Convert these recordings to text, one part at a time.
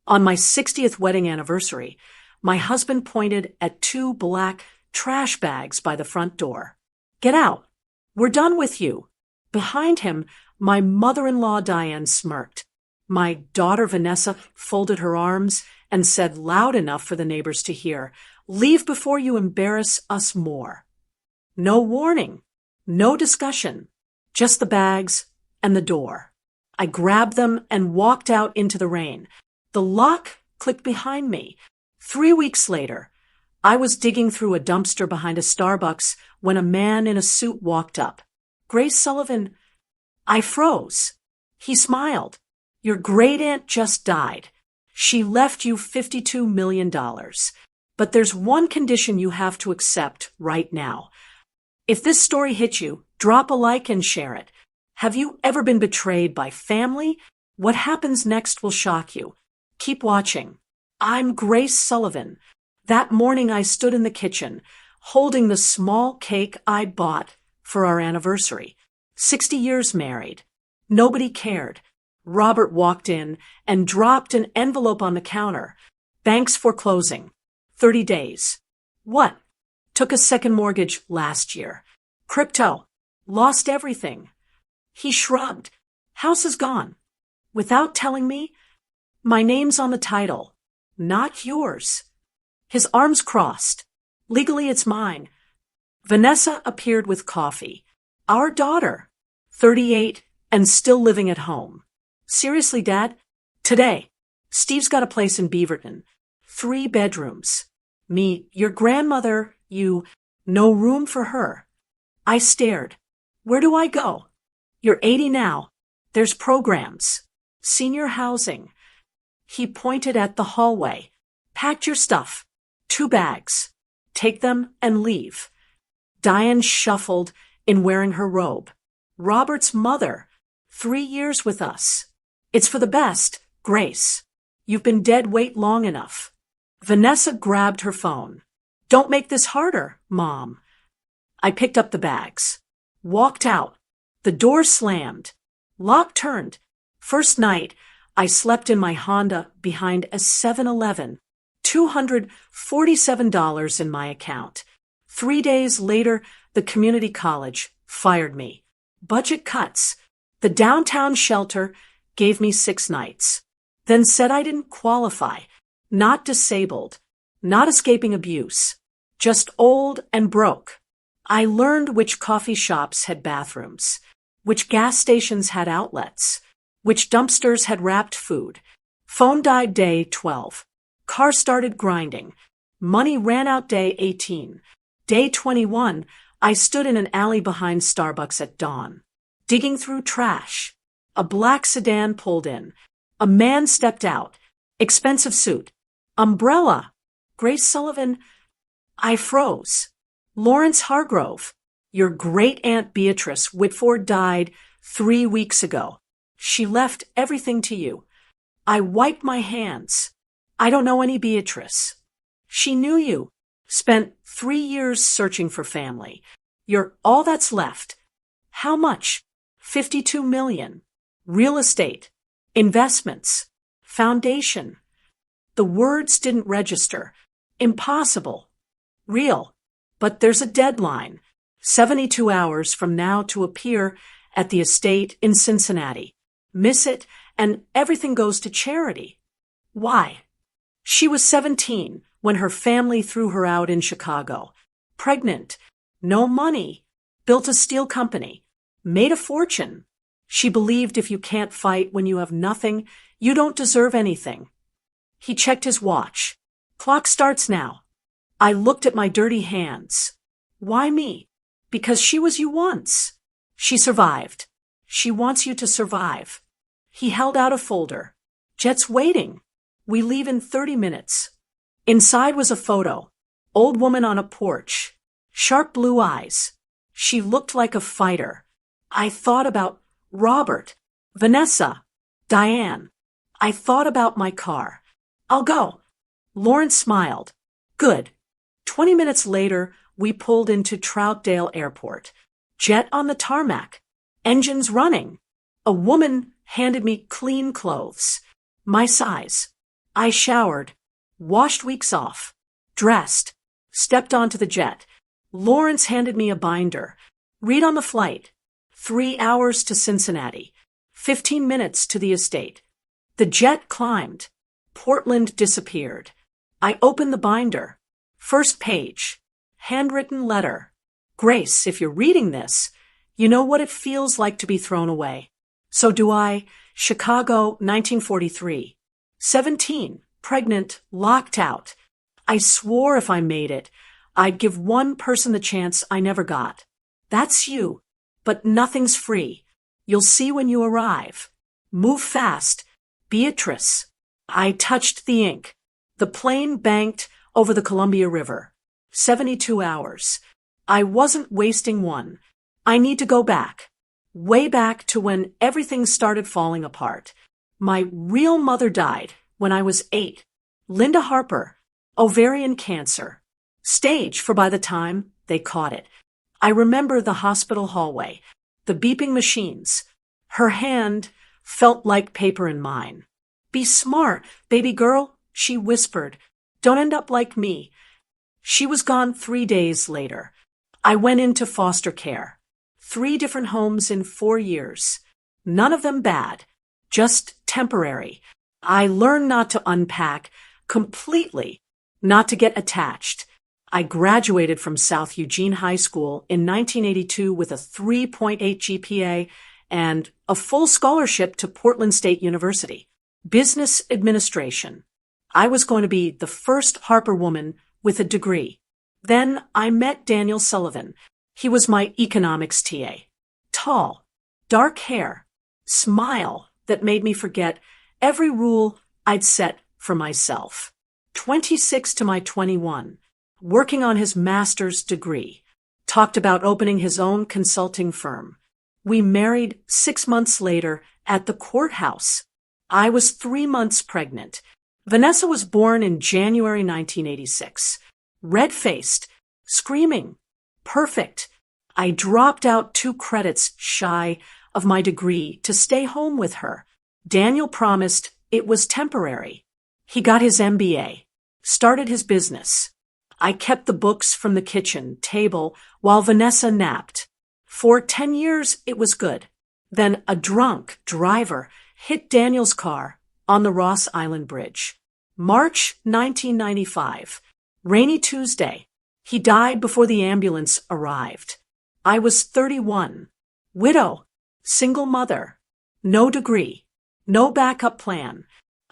On my 60th wedding anniversary, my husband pointed at two black trash bags by the front door. "Get out. We're done with you." Behind him, my mother-in-law Diane smirked. My daughter Vanessa folded her arms and said loud enough for the neighbors to hear, "Leave before you embarrass us more." No warning, no discussion, just the bags and the door. I grabbed them and walked out into the rain. The lock clicked behind me. 3 weeks later, I was digging through a dumpster behind a Starbucks when a man in a suit walked up. "Grace Sullivan." I froze. He smiled. "Your great-aunt just died. She left you $52 million. But there's one condition you have to accept right now. If this story hit you, drop a like and share it. Have you ever been betrayed by family? What happens next will shock you. Keep watching. I'm Grace Sullivan. That morning I stood in the kitchen, holding the small cake I bought for our anniversary. 60 years married. Nobody cared. Robert walked in and dropped an envelope on the counter. "Bank's foreclosing. 30 days. "What?" "Took a second mortgage last year. Crypto. Lost everything." He shrugged. "House is gone." "Without telling me?" "My name's on the title. Not yours." His arms crossed. "Legally it's mine." Vanessa appeared with coffee. "Our daughter. 38 and still living at home." "Seriously, Dad?" "Today. Steve's got a place in Beaverton. 3 bedrooms. Me, your grandmother, you. No room for her." I stared. "Where do I go?" "You're 80 now. There's programs. Senior housing." He pointed at the hallway. "Packed your stuff. 2 bags. Take them and leave." Diane shuffled in wearing her robe. "Robert's mother. 3 years with us. It's for the best, Grace. You've been dead weight long enough." Vanessa grabbed her phone. "Don't make this harder, Mom." I picked up the bags. Walked out. The door slammed. Lock turned. First night, I slept in my Honda behind a 7-Eleven. $247 in my account. 3 days later, the community college fired me. Budget cuts. The downtown shelter gave me 6 nights. Then said I didn't qualify. Not disabled. Not escaping abuse. Just old and broke. I learned which coffee shops had bathrooms, which gas stations had outlets, which dumpsters had wrapped food. Phone died day 12. Car started grinding. Money ran out day 18. Day 21, I stood in an alley behind Starbucks at dawn, digging through trash. A black sedan pulled in. A man stepped out. Expensive suit. Umbrella. Grace Sullivan. I froze. "Lawrence Hargrove, your great-aunt Beatrice Whitford died 3 weeks ago. She left everything to you." I wiped my hands. "I don't know any Beatrice." "She knew you. Spent 3 years searching for family. You're all that's left." "How much?" $52 million. Real estate. Investments. Foundation. The words didn't register. Impossible. "Real. But there's a deadline. 72 hours from now to appear at the estate in Cincinnati. Miss it, and everything goes to charity." "Why?" "She was 17 when her family threw her out in Chicago. Pregnant. No money. Built a steel company. Made a fortune. She believed if you can't fight when you have nothing, you don't deserve anything." He checked his watch. "Clock starts now." I looked at my dirty hands. "Why me?" "Because she was you once. She survived. She wants you to survive." He held out a folder. "Jet's waiting. We leave in 30 minutes. Inside was a photo. Old woman on a porch. Sharp blue eyes. She looked like a fighter. I thought about Robert, Vanessa, Diane. I thought about my car. "I'll go." Lawrence smiled. "Good." 20 minutes later, we pulled into Troutdale Airport. Jet on the tarmac. Engines running. A woman handed me clean clothes. My size. I showered, washed weeks off, dressed, stepped onto the jet. Lawrence handed me a binder. Read on the flight. 3 hours to Cincinnati. 15 minutes to the estate. The jet climbed. Portland disappeared. I opened the binder. First page. Handwritten letter. Grace, if you're reading this, you know what it feels like to be thrown away. So do I. Chicago, 1943. 17. Pregnant. Locked out. I swore if I made it, I'd give one person the chance I never got. That's you. But nothing's free. You'll see when you arrive. Move fast. Beatrice. I touched the ink. The plane banked over the Columbia River. 72 hours. I wasn't wasting one. I need to go back. Way back to when everything started falling apart. My real mother died when I was 8. Linda Harper. Ovarian cancer. Stage for by the time they caught it. I remember the hospital hallway. The beeping machines. Her hand felt like paper in mine. Be smart, baby girl, she whispered. Don't end up like me. She was gone 3 days later. I went into foster care. 3 different homes in 4 years. None of them bad. Just temporary. I learned not to unpack completely, not to get attached. I graduated from South Eugene High School in 1982 with a 3.8 GPA and a full scholarship to Portland State University. Business administration. I was going to be the first Harper woman with a degree. Then I met Daniel Sullivan. He was my economics TA. Tall, dark hair, smile that made me forget every rule I'd set for myself. 26 to my 21. Working on his master's degree. Talked about opening his own consulting firm. We married 6 months later at the courthouse. I was 3 months pregnant. Vanessa was born in January 1986. Red-faced, screaming, perfect. I dropped out 2 credits shy of my degree to stay home with her. Daniel promised it was temporary. He got his MBA, started his business. I kept the books from the kitchen table while Vanessa napped. For 10 years, it was good. Then a drunk driver hit Daniel's car on the Ross Island Bridge. March 1995. Rainy Tuesday. He died before the ambulance arrived. I was 31. Widow. Single mother. No degree. No backup plan.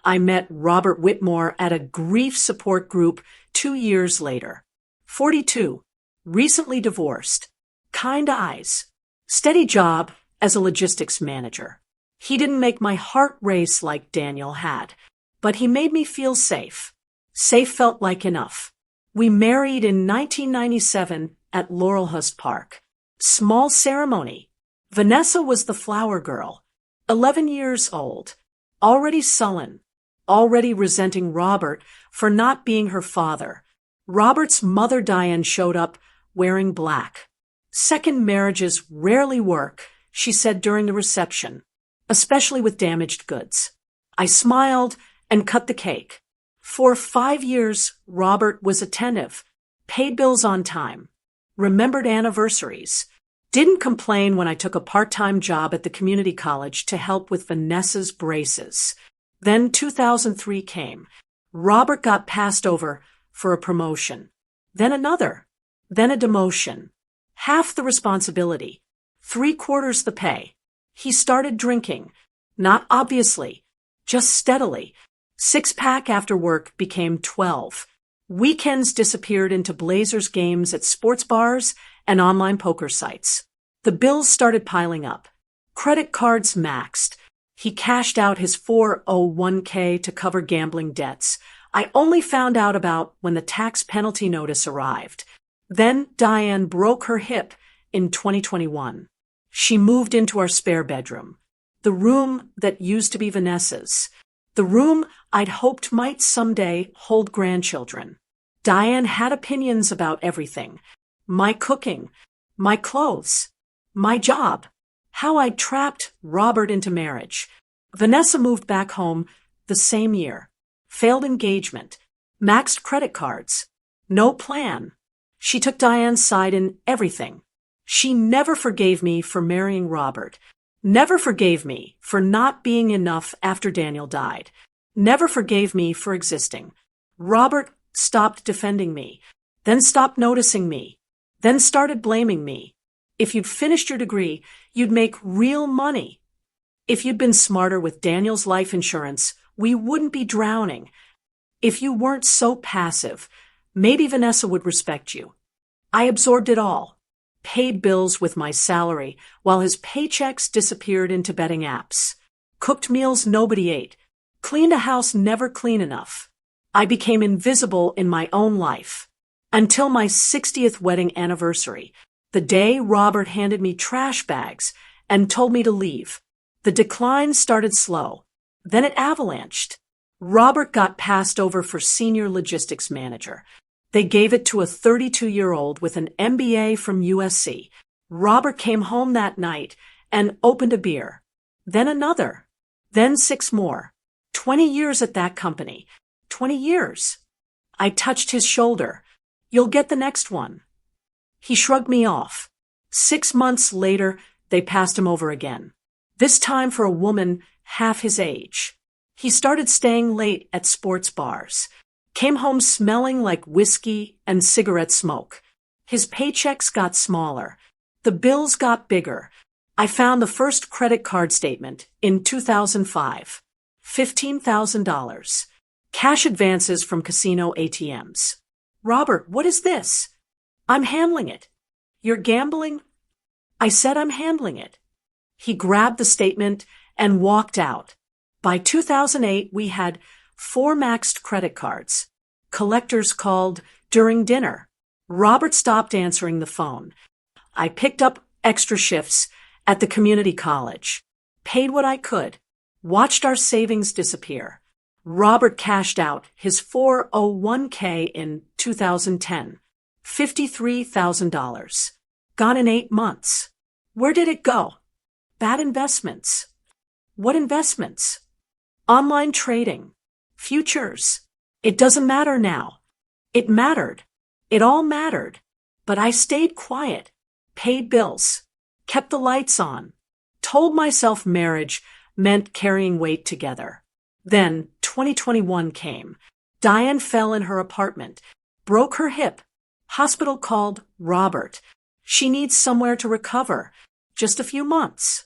I met Robert Whitmore at a grief support group 2 years later. 42. Recently divorced. Kind eyes. Steady job as a logistics manager. He didn't make my heart race like Daniel had, but he made me feel safe. Safe felt like enough. We married in 1997 at Laurelhurst Park. Small ceremony. Vanessa was the flower girl. 11 years old. Already sullen. Already resenting Robert for not being her father. Robert's mother Diane showed up wearing black. Second marriages rarely work, she said during the reception, especially with damaged goods. I smiled and cut the cake. For 5 years, Robert was attentive, paid bills on time, remembered anniversaries, didn't complain when I took a part-time job at the community college to help with Vanessa's braces. Then 2003 came. Robert got passed over for a promotion. Then another. Then a demotion. Half the responsibility. 3/4 the pay. He started drinking. Not obviously. Just steadily. 6-pack after work became 12. Weekends disappeared into Blazers games at sports bars and online poker sites. The bills started piling up. Credit cards maxed. He cashed out his 401k to cover gambling debts. I only found out about when the tax penalty notice arrived. Then Diane broke her hip in 2021. She moved into our spare bedroom. The room that used to be Vanessa's. The room I'd hoped might someday hold grandchildren. Diane had opinions about everything. My cooking, my clothes, my job, how I'd trapped Robert into marriage. Vanessa moved back home the same year. failed engagement, maxed credit cards, no plan. She took Diane's side in everything. She never forgave me for marrying Robert, never forgave me for not being enough after Daniel died, never forgave me for existing. Robert stopped defending me, then stopped noticing me, then started blaming me. If you'd finished your degree, you'd make real money. If you'd been smarter with Daniel's life insurance, we wouldn't be drowning. If you weren't so passive, maybe Vanessa would respect you. I absorbed it all, paid bills with my salary while his paychecks disappeared into betting apps, cooked meals nobody ate, cleaned a house never clean enough. I became invisible in my own life until my 60th wedding anniversary, the day Robert handed me trash bags and told me to leave. The decline started slow. Then it avalanched. Robert got passed over for senior logistics manager. They gave it to a 32-year-old with an MBA from USC. Robert came home that night and opened a beer. Then another. Then 6 more. 20 years at that company. 20 years. I touched his shoulder. You'll get the next one. He shrugged me off. 6 months later, they passed him over again. This time for a woman half his age. He started staying late at sports bars. Came home smelling like whiskey and cigarette smoke. His paychecks got smaller. The bills got bigger. I found the first credit card statement in 2005. $15,000. Cash advances from casino ATMs. Robert, what is this? I'm handling it. You're gambling? I said I'm handling it. He grabbed the statement and walked out. By 2008, we had 4 maxed credit cards. Collectors called during dinner. Robert stopped answering the phone. I picked up extra shifts at the community college, paid what I could, watched our savings disappear. Robert cashed out his 401k in 2010. $53,000. Gone in 8 months. Where did it go? Bad investments. What investments? Online trading. Futures. It doesn't matter now. It mattered. It all mattered. But I stayed quiet, paid bills, kept the lights on, told myself marriage meant carrying weight together. Then 2021 came. Diane fell in her apartment, broke her hip. Hospital called Robert. She needs somewhere to recover. Just a few months.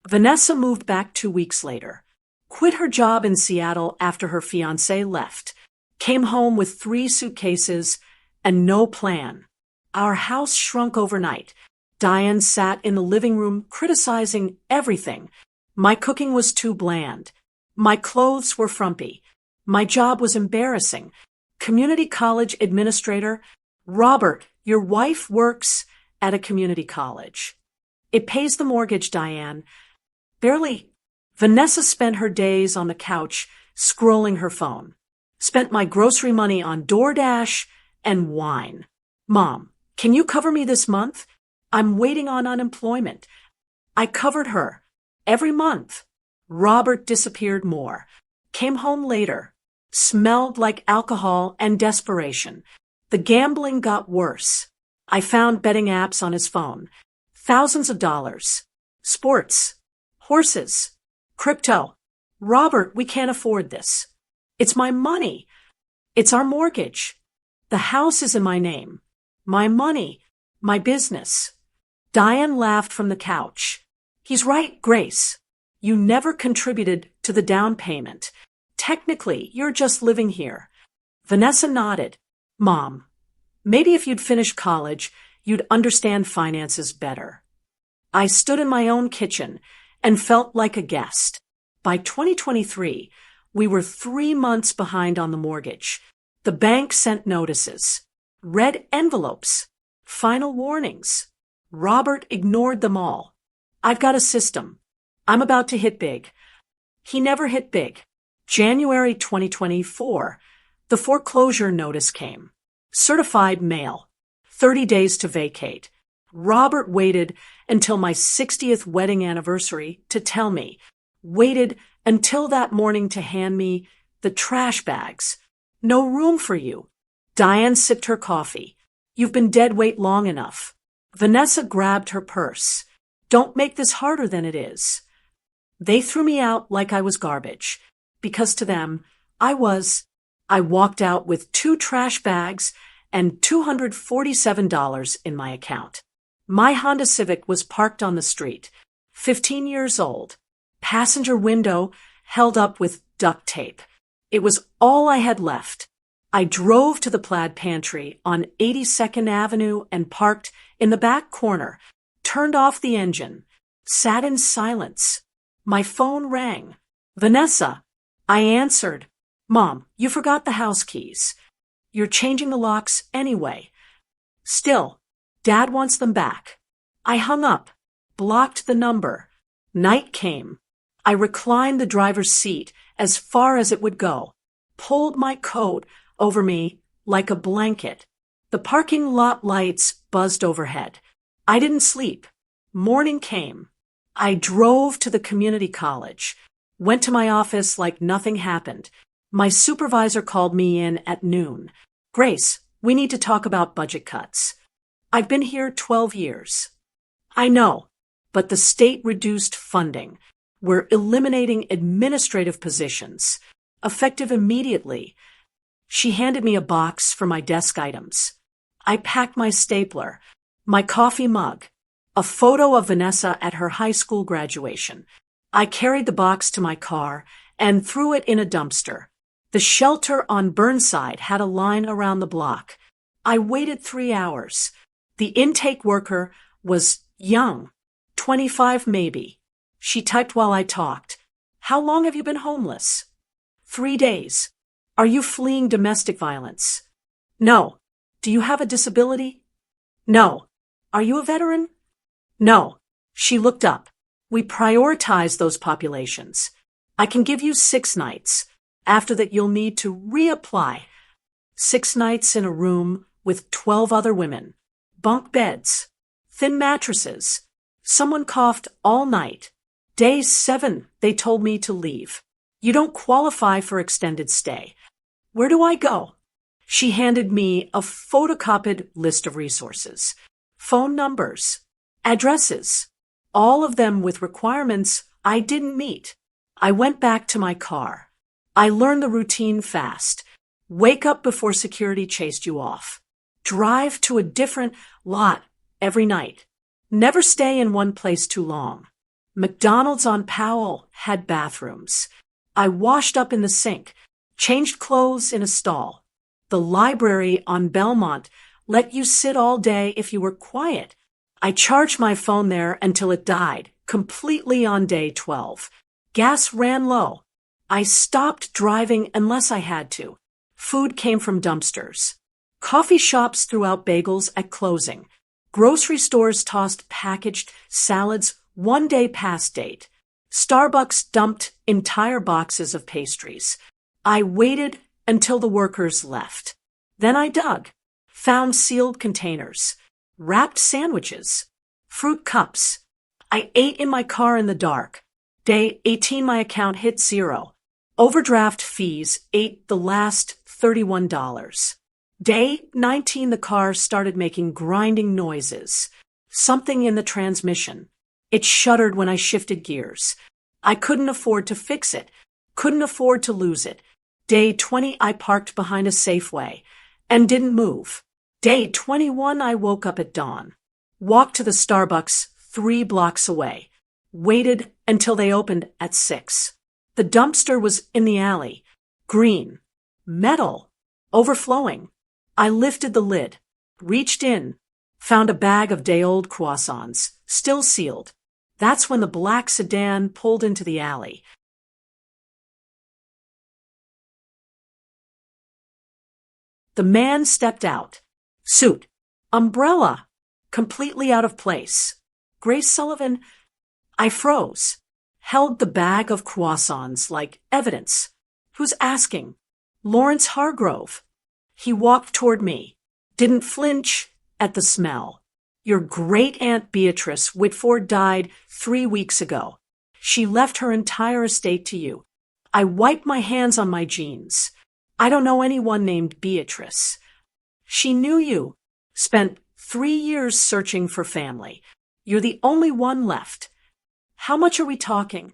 Vanessa moved back 2 weeks later. Quit her job in Seattle after her fiancé left. Came home with 3 suitcases and no plan. Our house shrunk overnight. Diane sat in the living room criticizing everything. My cooking was too bland. My clothes were frumpy. My job was embarrassing. Community college administrator. Robert, your wife works at a community college. It pays the mortgage, Diane. Barely. Vanessa spent her days on the couch scrolling her phone. Spent my grocery money on DoorDash and wine. Mom, can you cover me this month? I'm waiting on unemployment. I covered her. Every month. Robert disappeared more. Came home later. Smelled like alcohol and desperation. The gambling got worse. I found betting apps on his phone. Thousands of dollars. Sports. Horses. Crypto. Robert, we can't afford this. It's my money. It's our mortgage. The house is in my name. My money. My business. Diane laughed from the couch. He's right, Grace. You never contributed to the down payment. Technically, you're just living here. Vanessa nodded. Mom, maybe if you'd finished college, you'd understand finances better. I stood in my own kitchen and felt like a guest. By 2023, we were 3 months behind on the mortgage. The bank sent notices, red envelopes, final warnings. Robert ignored them all. I've got a system. I'm about to hit big. He never hit big. January 2024, the foreclosure notice came. Certified mail. 30 days to vacate. Robert waited until my 60th wedding anniversary to tell me. Waited until that morning to hand me the The trash bags. No room for you. Diane sipped her coffee. You've been dead weight long enough. Vanessa grabbed her purse. Don't make this harder than it is. They threw me out like I was garbage, because to them, I walked out with 2 trash bags and $247 in my account. My Honda Civic was parked on the street, 15 years old, passenger window held up with duct tape. It was all I had left. I drove to the Plaid Pantry on 82nd Avenue and parked in the back corner, turned off the engine, sat in silence. My phone rang. Vanessa. I answered. Mom, you forgot the house keys. You're changing the locks anyway. Still, Dad wants them back. I hung up, blocked the number. Night came. I reclined the driver's seat as far as it would go, pulled my coat over me like a blanket. The parking lot lights buzzed overhead. I didn't sleep. Morning came. I drove to the community college, went to my office like nothing happened. My supervisor called me in at noon. Grace, we need to talk about budget cuts. I've been here 12 years. I know, but the state reduced funding. We're eliminating administrative positions, effective immediately. She handed me a box for my desk items. I packed my stapler, my coffee mug, a photo of Vanessa at her high school graduation. I carried the box to my car and threw it in a dumpster. The shelter on Burnside had a line around the block. I waited 3 hours. The intake worker was young, 25 maybe. She typed while I talked. How long have you been homeless? 3 days. Are you fleeing domestic violence? No. Do you have a disability? No. Are you a veteran? No. She looked up. We prioritize those populations. I can give you 6 nights. After that, you'll need to reapply. 6 nights in a room with 12 other women. Bunk beds. Thin mattresses. Someone coughed all night. Day 7, they told me to leave. You don't qualify for extended stay. Where do I go? She handed me a photocopied list of resources. Phone numbers. Addresses. All of them with requirements I didn't meet. I went back to my car. I learned the routine fast. Wake up before security chased you off. Drive to a different lot every night. Never stay in one place too long. McDonald's on Powell had bathrooms. I washed up in the sink, changed clothes in a stall. The library on Belmont let you sit all day if you were quiet. I charged my phone there until it died, completely on day 12. Gas ran low. I stopped driving unless I had to. Food came from dumpsters. Coffee shops threw out bagels at closing. Grocery stores tossed packaged salads 1 day past date. Starbucks dumped entire boxes of pastries. I waited until the workers left. Then I dug, found sealed containers, wrapped sandwiches, fruit cups. I ate in my car in the dark. Day 18, my account hit 0. Overdraft fees ate the last $31. Day 19, the car started making grinding noises. Something in the transmission. It shuddered when I shifted gears. I couldn't afford to fix it. Couldn't afford to lose it. Day 20, I parked behind a Safeway and didn't move. Day 21, I woke up at dawn. Walked to the Starbucks 3 blocks away. Waited until they opened at 6. The dumpster was in the alley. Green. Metal. Overflowing. I lifted the lid. Reached in. Found a bag of day-old croissants. Still sealed. That's when the black sedan pulled into the alley. The man stepped out. Suit. Umbrella. Completely out of place. Grace Sullivan. I froze. Held the bag of croissants like evidence. Who's asking? Lawrence Hargrove. He walked toward me. Didn't flinch at the smell. Your great-aunt Beatrice Whitford died 3 weeks ago. She left her entire estate to you. I wiped my hands on my jeans. I don't know anyone named Beatrice. She knew you. Spent 3 years searching for family. You're the only one left. How much are we talking?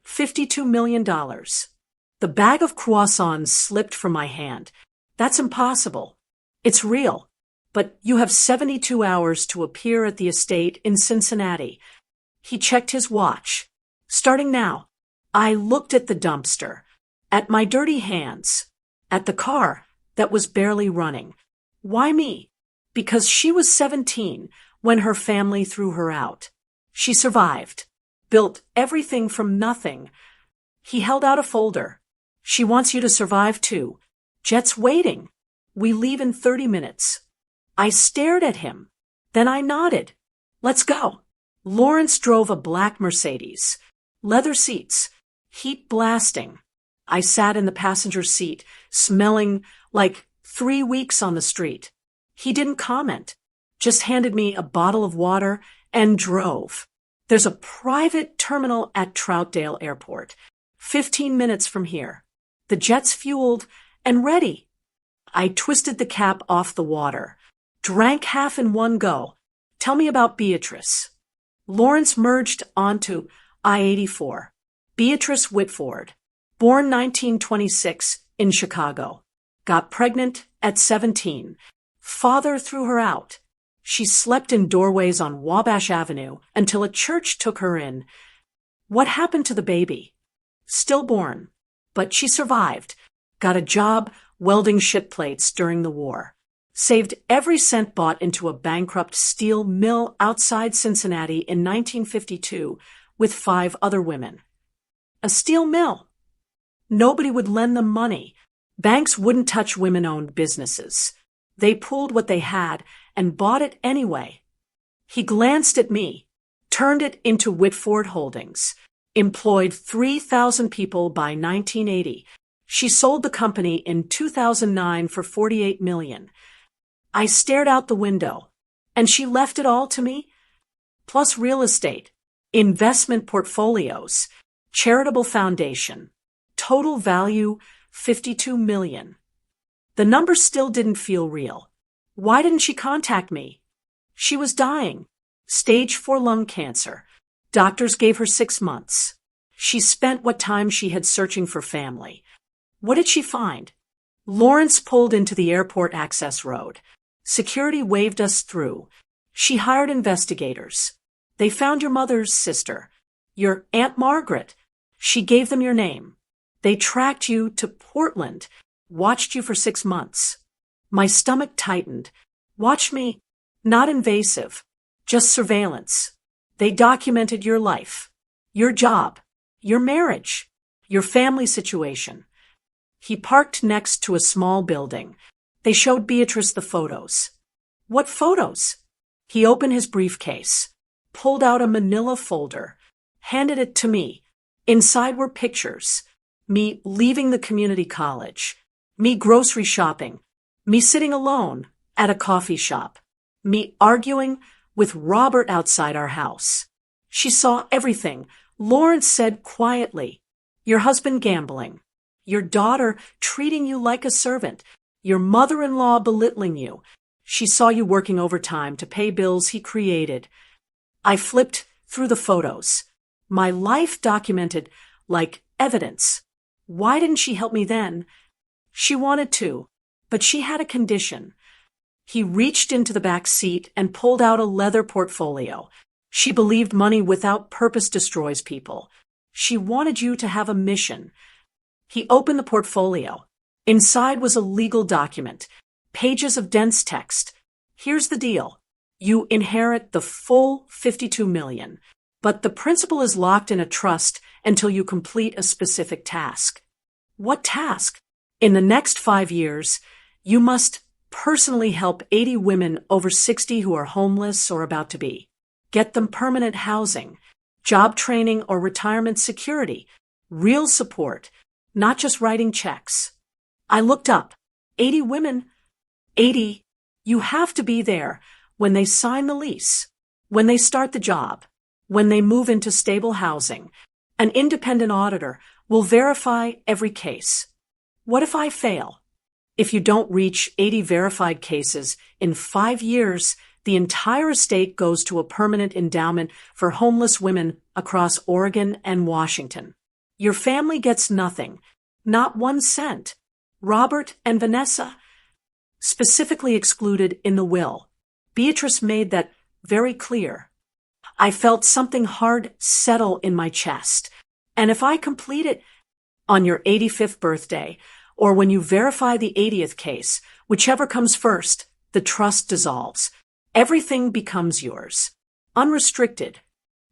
$52 million. The bag of croissants slipped from my hand. That's impossible. It's real. But you have 72 hours to appear at the estate in Cincinnati. He checked his watch. Starting now. I looked at the dumpster, at my dirty hands, at the car that was barely running. Why me? Because she was 17 when her family threw her out. She survived, built everything from nothing. He held out a folder. She wants you to survive too. Jet's waiting. We leave in 30 minutes. I stared at him. Then I nodded. Let's go. Lawrence drove a black Mercedes. Leather seats. Heat blasting. I sat in the passenger seat, smelling like 3 weeks on the street. He didn't comment, just handed me a bottle of water and drove. There's a private terminal at Troutdale Airport, 15 minutes from here. The jet's fueled and ready. I twisted the cap off the water, drank half in one go. Tell me about Beatrice. Lawrence merged onto I-84. Beatrice Whitford, born 1926 in Chicago. Got pregnant at 17. Father threw her out. She slept in doorways on Wabash Avenue until a church took her in. What happened to the baby? Stillborn. But she survived. Got a job welding shit plates during the war. Saved every cent bought into a bankrupt steel mill outside Cincinnati in 1952 with 5 other women. A steel mill. Nobody would lend them money. Banks wouldn't touch women-owned businesses. They pulled what they had and bought it anyway. He glanced at me, turned it into Whitford Holdings, employed 3,000 people by 1980. She sold the company in 2009 for $48 million. I stared out the window, and she left it all to me? Plus real estate, investment portfolios, charitable foundation, total value $52 million. The number still didn't feel real. Why didn't she contact me? She was dying. Stage 4 lung cancer. Doctors gave her 6 months. She spent what time she had searching for family. What did she find? Lawrence pulled into the airport access road. Security waved us through. She hired investigators. They found your mother's sister, your Aunt Margaret. She gave them your name. They tracked you to Portland, watched you for 6 months. My stomach tightened. Watch me. Not invasive, just surveillance. They documented your life, your job, your marriage, your family situation. He parked next to a small building. They showed Beatrice the photos. What photos? He opened his briefcase, pulled out a manila folder, handed it to me. Inside were pictures. Me leaving the community college. Me grocery shopping. Me sitting alone at a coffee shop. Me arguing with Robert outside our house. She saw everything. Lawrence said quietly, your husband gambling, your daughter treating you like a servant, your mother-in-law belittling you. She saw you working overtime to pay bills he created. I flipped through the photos. My life documented like evidence. Why didn't she help me then? She wanted to, but she had a condition. He reached into the back seat and pulled out a leather portfolio. She believed money without purpose destroys people. She wanted you to have a mission. He opened the portfolio. Inside was a legal document, pages of dense text. Here's the deal. You inherit the full $52 million, but the principal is locked in a trust until you complete a specific task. What task? In the next 5 years, you must personally help 80 women over 60 who are homeless or about to be. Get them permanent housing, job training or retirement security, real support, not just writing checks. I looked up. 80 women. 80. You have to be there when they sign the lease, when they start the job, when they move into stable housing, An independent auditor will verify every case. What if I fail? If you don't reach 80 verified cases in 5 years, the entire estate goes to a permanent endowment for homeless women across Oregon and Washington. Your family gets nothing, not 1 cent. Robert and Vanessa, specifically excluded in the will. Beatrice made that very clear. I felt something hard settle in my chest. And if I complete it on your 85th birthday, or when you verify the 80th case, whichever comes first, the trust dissolves. Everything becomes yours. Unrestricted.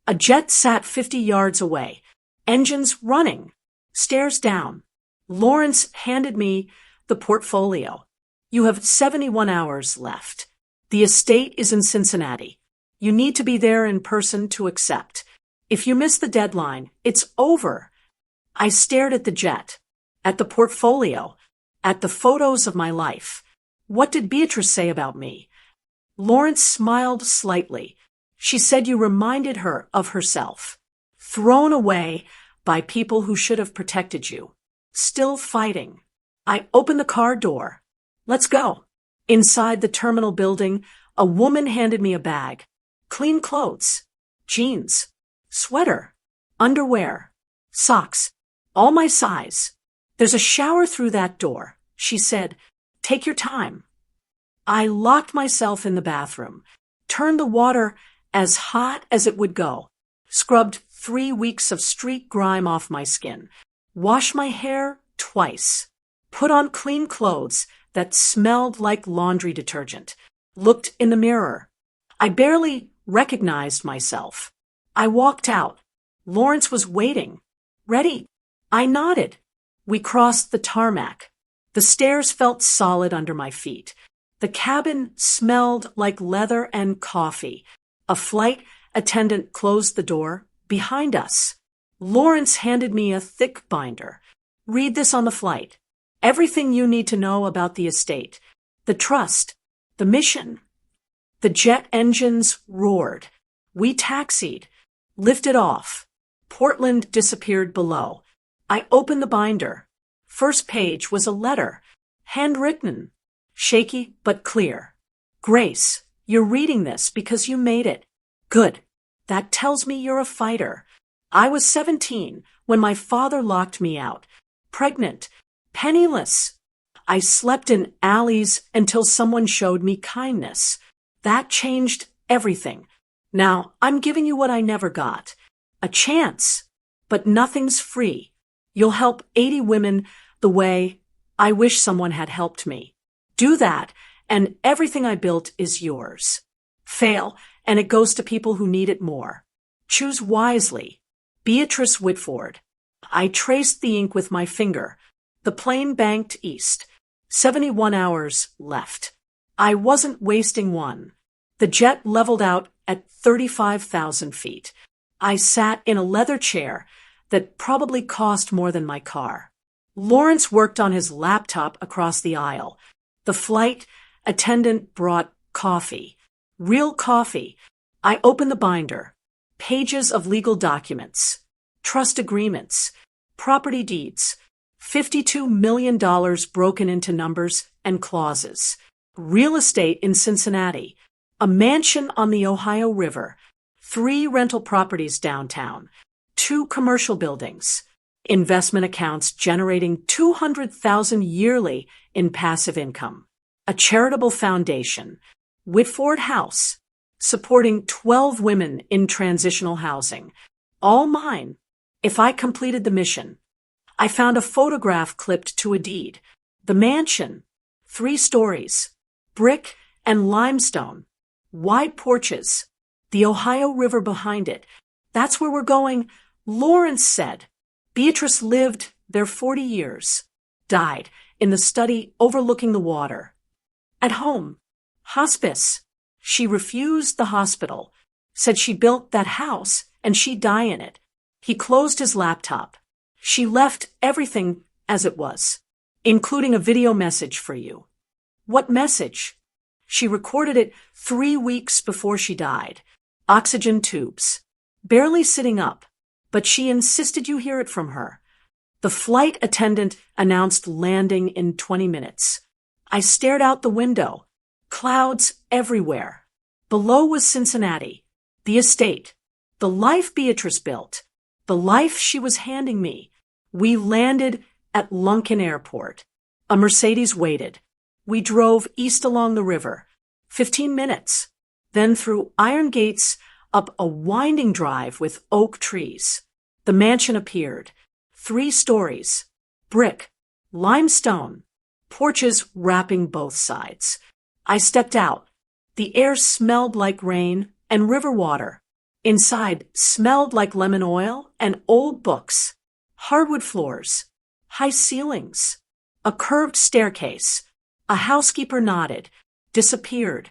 A jet sat 50 yards away. Engines running. Stairs down. Lawrence handed me the portfolio. You have 71 hours left. The estate is in Cincinnati. You need to be there in person to accept. If you miss the deadline, it's over. I stared at the jet, at the portfolio, at the photos of my life. What did Beatrice say about me? Lawrence smiled slightly. She said you reminded her of herself. Thrown away by people who should have protected you. Still fighting. I opened the car door. Let's go. Inside the terminal building, a woman handed me a bag. Clean clothes. Jeans. Sweater. Underwear. Socks. All my size. There's a shower through that door. She said, take your time. I locked myself in the bathroom, turned the water as hot as it would go, scrubbed 3 weeks of street grime off my skin, washed my hair twice, put on clean clothes that smelled like laundry detergent, looked in the mirror. I barely recognized myself. I walked out. Lawrence was waiting. Ready? I nodded. We crossed the tarmac. The stairs felt solid under my feet. The cabin smelled like leather and coffee. A flight attendant closed the door behind us. Lawrence handed me a thick binder. Read this on the flight. Everything you need to know about the estate, the trust, the mission. The jet engines roared. We taxied, lifted off. Portland disappeared below. I opened the binder. First page was a letter, handwritten, shaky but clear. Grace, you're reading this because you made it. Good. That tells me you're a fighter. I was 17 when my father locked me out. Pregnant. Penniless. I slept in alleys until someone showed me kindness. That changed everything. Now, I'm giving you what I never got. A chance. But nothing's free. You'll help 80 women the way I wish someone had helped me. Do that, and everything I built is yours. Fail, and it goes to people who need it more. Choose wisely. Beatrice Whitford. I traced the ink with my finger. The plane banked east. 71 hours left. I wasn't wasting one. The jet leveled out at 35,000 feet. I sat in a leather chair that probably cost more than my car. Lawrence worked on his laptop across the aisle. The flight attendant brought coffee. Real coffee. I opened the binder. Pages of legal documents. Trust agreements. Property deeds. $52 million broken into numbers and clauses. Real estate in Cincinnati. A mansion on the Ohio River. 3 rental properties downtown. 2 commercial buildings. Investment accounts generating $200,000 yearly in passive income. A charitable foundation. Whitford House. Supporting 12 women in transitional housing. All mine. If I completed the mission. I found a photograph clipped to a deed. The mansion. 3 stories. Brick and limestone. Wide porches. The Ohio River behind it. That's where we're going, Lawrence said. Beatrice lived there 40 years. Died in the study overlooking the water. At home. Hospice. She refused the hospital. Said she built that house and she'd die in it. He closed his laptop. She left everything as it was, including a video message for you. What message? She recorded it 3 weeks before she died. Oxygen tubes. Barely sitting up. but she insisted you hear it from her. The flight attendant announced landing in 20 minutes. I stared out the window. Clouds everywhere. Below was Cincinnati, the estate, the life Beatrice built, the life she was handing me. We landed at Lunken Airport. A Mercedes waited. We drove east along the river, 15 minutes, then through iron gates up a winding drive with oak trees. The mansion appeared. 3 stories, brick, limestone, porches wrapping both sides. I stepped out. The air smelled like rain and river water. Inside smelled like lemon oil and old books. Hardwood floors, high ceilings, a curved staircase. A housekeeper nodded, disappeared.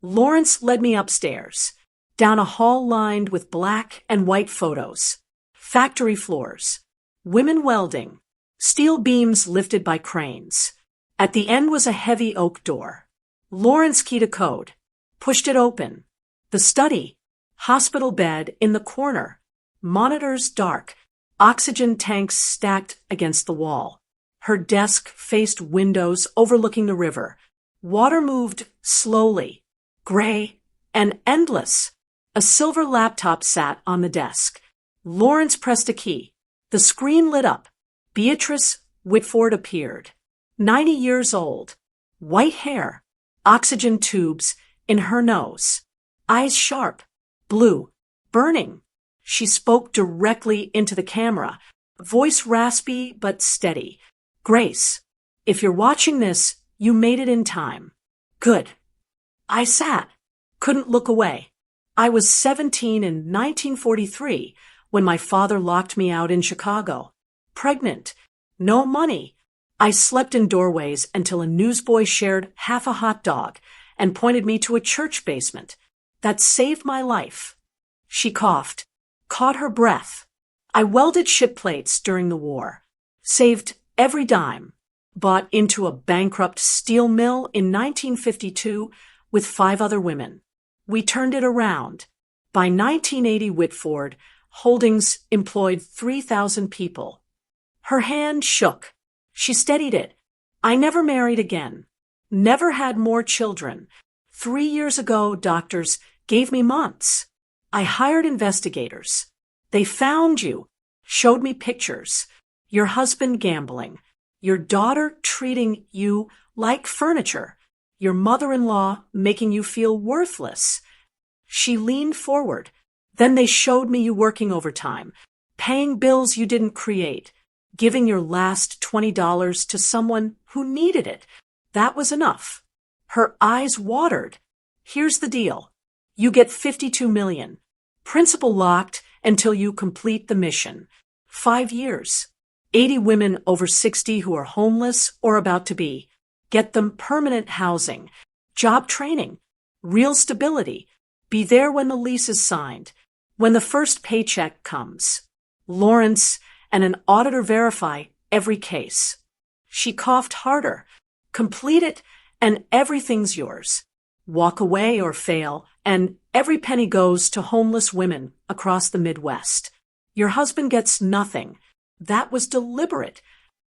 Lawrence led me upstairs, down a hall lined with black and white photos. Factory floors, women welding, steel beams lifted by cranes. At the end was a heavy oak door. Lawrence keyed a code, pushed it open. The study, hospital bed in the corner, monitors dark, oxygen tanks stacked against the wall. Her desk faced windows overlooking the river. Water moved slowly, gray and endless. A silver laptop sat on the desk. Lawrence pressed a key. The screen lit up. Beatrice Whitford appeared. 90 years old. White hair. Oxygen tubes in her nose. Eyes sharp. Blue. Burning. She spoke directly into the camera. Voice raspy but steady. Grace, if you're watching this, you made it in time. Good. I sat. Couldn't look away. I was 17 in 1943 when my father locked me out in Chicago. Pregnant. No money. I slept in doorways until a newsboy shared half a hot dog and pointed me to a church basement. That saved my life. She coughed, caught her breath. I welded ship plates during the war. Saved every dime. Bought into a bankrupt steel mill in 1952 with 5 other women. We turned it around. By 1980, Whitford Holdings employed 3,000 people. Her hand shook. She steadied it. I never married again. Never had more children. 3 years ago, doctors gave me months. I hired investigators. They found you, showed me pictures. Your husband gambling, your daughter treating you like furniture, your mother-in-law making you feel worthless. She leaned forward. Then they showed me you working overtime, paying bills you didn't create, giving your last $20 to someone who needed it. That was enough. Her eyes watered. Here's the deal. You get $52 million. Principal locked until you complete the mission. 5 years. 80 women over 60 who are homeless or about to be. Get them permanent housing, job training, real stability. Be there when the lease is signed, when the first paycheck comes. Lawrence and an auditor verify every case. She coughed harder. Complete it and everything's yours. Walk away or fail and every penny goes to homeless women across the Midwest. Your husband gets nothing. That was deliberate.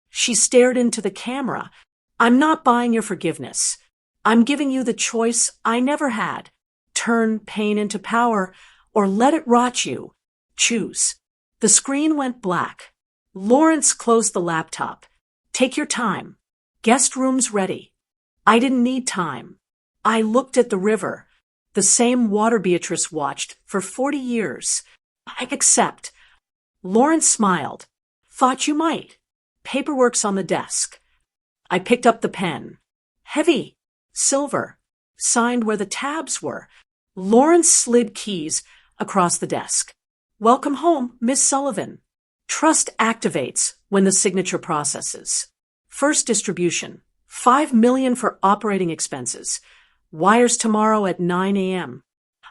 She stared into the camera. I'm not buying your forgiveness. I'm giving you the choice I never had. Turn pain into power or let it rot you. Choose. The screen went black. Lawrence closed the laptop. Take your time. Guest room's ready. I didn't need time. I looked at the river, the same water Beatrice watched for 40 years. I accept. Lawrence smiled. Thought you might. Paperwork's on the desk. I picked up the pen. Heavy. Silver. Signed where the tabs were. Lawrence slid keys across the desk. Welcome home, Miss Sullivan. Trust activates when the signature processes. First distribution. $5 million for operating expenses. Wires tomorrow at 9 a.m.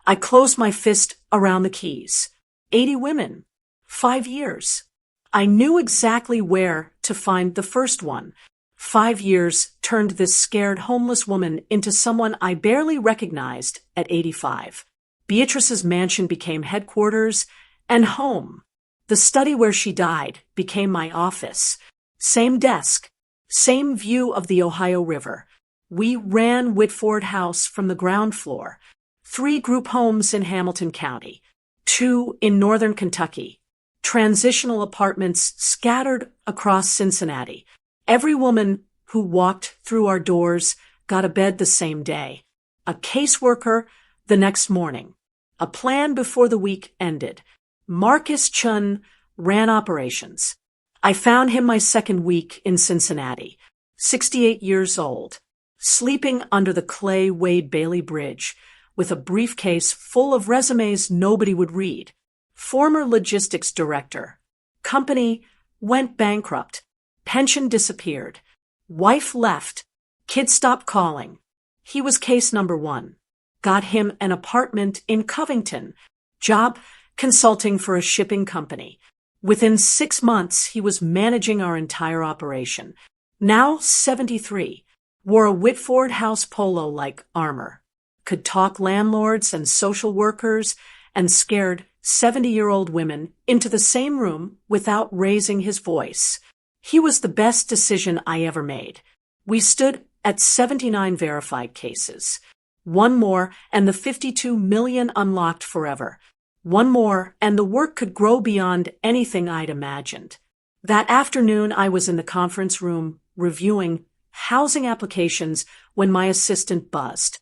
I closed my fist around the keys. 80 women. 5 years. I knew exactly where to find the first one. 5 years turned this scared homeless woman into someone I barely recognized at 85. Beatrice's mansion became headquarters and home. The study where she died became my office. Same desk, same view of the Ohio River. We ran Whitford House from the ground floor. 3 group homes in Hamilton County, 2 in northern Kentucky, transitional apartments scattered across Cincinnati. Every woman who walked through our doors got a bed the same day, a caseworker the next morning, a plan before the week ended. Marcus Chun ran operations. I found him my second week in Cincinnati, 68 years old, sleeping under the clay Wade Bailey Bridge with a briefcase full of resumes nobody would read. Former logistics director. Company went bankrupt. Pension disappeared. Wife left. Kids stopped calling. He was case number 1. Got him an apartment in Covington. Job consulting for a shipping company. Within 6 months, he was managing our entire operation. Now 73. Wore a Whitford House polo like armor. Could talk landlords and social workers and scared 70-year-old women into the same room without raising his voice. He was the best decision I ever made. We stood at 79 verified cases. 1 more and the 52 million unlocked forever. 1 more and the work could grow beyond anything I'd imagined. That afternoon I was in the conference room reviewing housing applications when my assistant buzzed.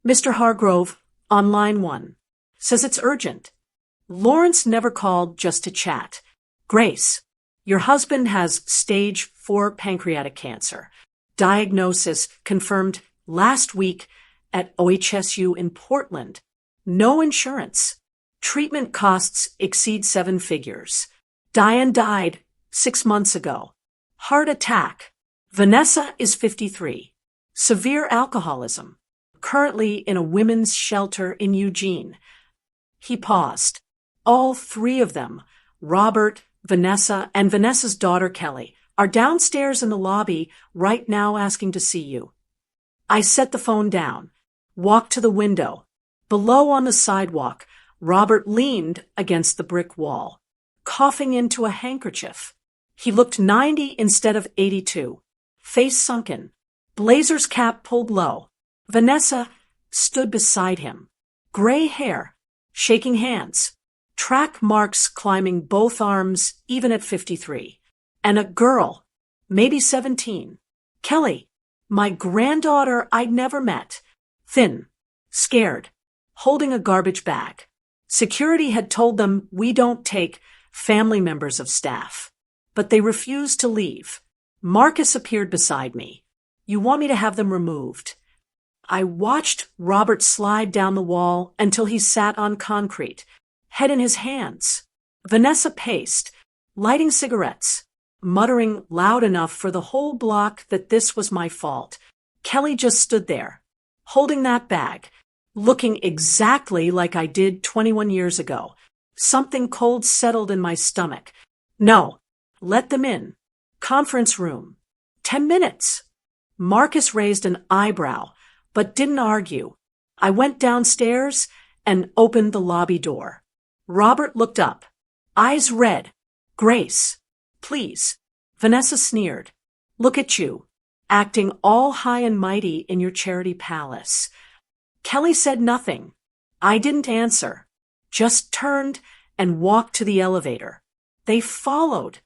Mr. Hargrove, on line 1. Says it's urgent. Lawrence never called just to chat. Grace, your husband has stage 4 pancreatic cancer. Diagnosis confirmed last week at OHSU in Portland. No insurance. Treatment costs exceed 7 figures. Diane died 6 months ago. Heart attack. Vanessa is 53. Severe alcoholism. Currently in a women's shelter in Eugene. He paused. All 3 of them, Robert, Vanessa, and Vanessa's daughter Kelly, are downstairs in the lobby right now asking to see you. I set the phone down, walked to the window. Below on the sidewalk, Robert leaned against the brick wall, coughing into a handkerchief. He looked 90 instead of 82, face sunken, blazer's cap pulled low. Vanessa stood beside him, gray hair, shaking hands, track marks climbing both arms even at 53, and a girl, maybe 17, Kelly, my granddaughter I'd never met, thin, scared, holding a garbage bag. Security had told them we don't take family members of staff, but they refused to leave. Marcus appeared beside me. You want me to have them removed? I watched Robert slide down the wall until he sat on concrete, head in his hands. Vanessa paced, lighting cigarettes, muttering loud enough for the whole block that this was my fault. Kelly just stood there, holding that bag, looking exactly like I did 21 years ago. Something cold settled in my stomach. No, let them in. Conference room. 10 minutes. Marcus raised an eyebrow, but didn't argue. I went downstairs and opened the lobby door. Robert looked up, eyes red. Grace, please. Vanessa sneered. Look at you, acting all high and mighty in your charity palace. Kelly said nothing. I didn't answer, just turned and walked to the elevator. They followed.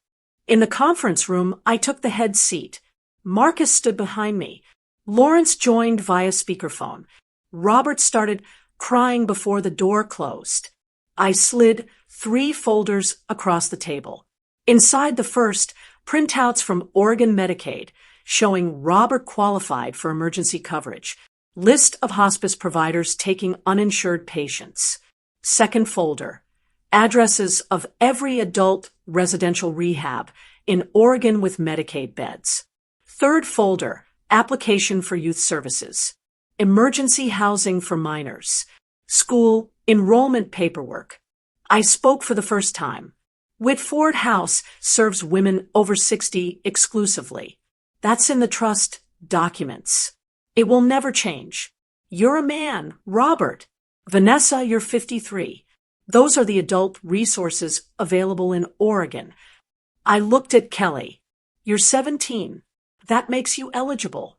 In the conference room, I took the head seat. Marcus stood behind me. Lawrence joined via speakerphone. Robert started crying before the door closed. I slid 3 folders across the table. Inside the first, printouts from Oregon Medicaid showing Robert qualified for emergency coverage. List of hospice providers taking uninsured patients. Second folder, addresses of every adult residential rehab in Oregon with Medicaid beds. Third folder, application for youth services. Emergency housing for minors. School enrollment paperwork. I spoke for the first time. Whitford House serves women over 60 exclusively. That's in the trust documents. It will never change. You're a man, Robert. Vanessa, you're 53. Those are the adult resources available in Oregon. I looked at Kelly. You're 17. That makes you eligible.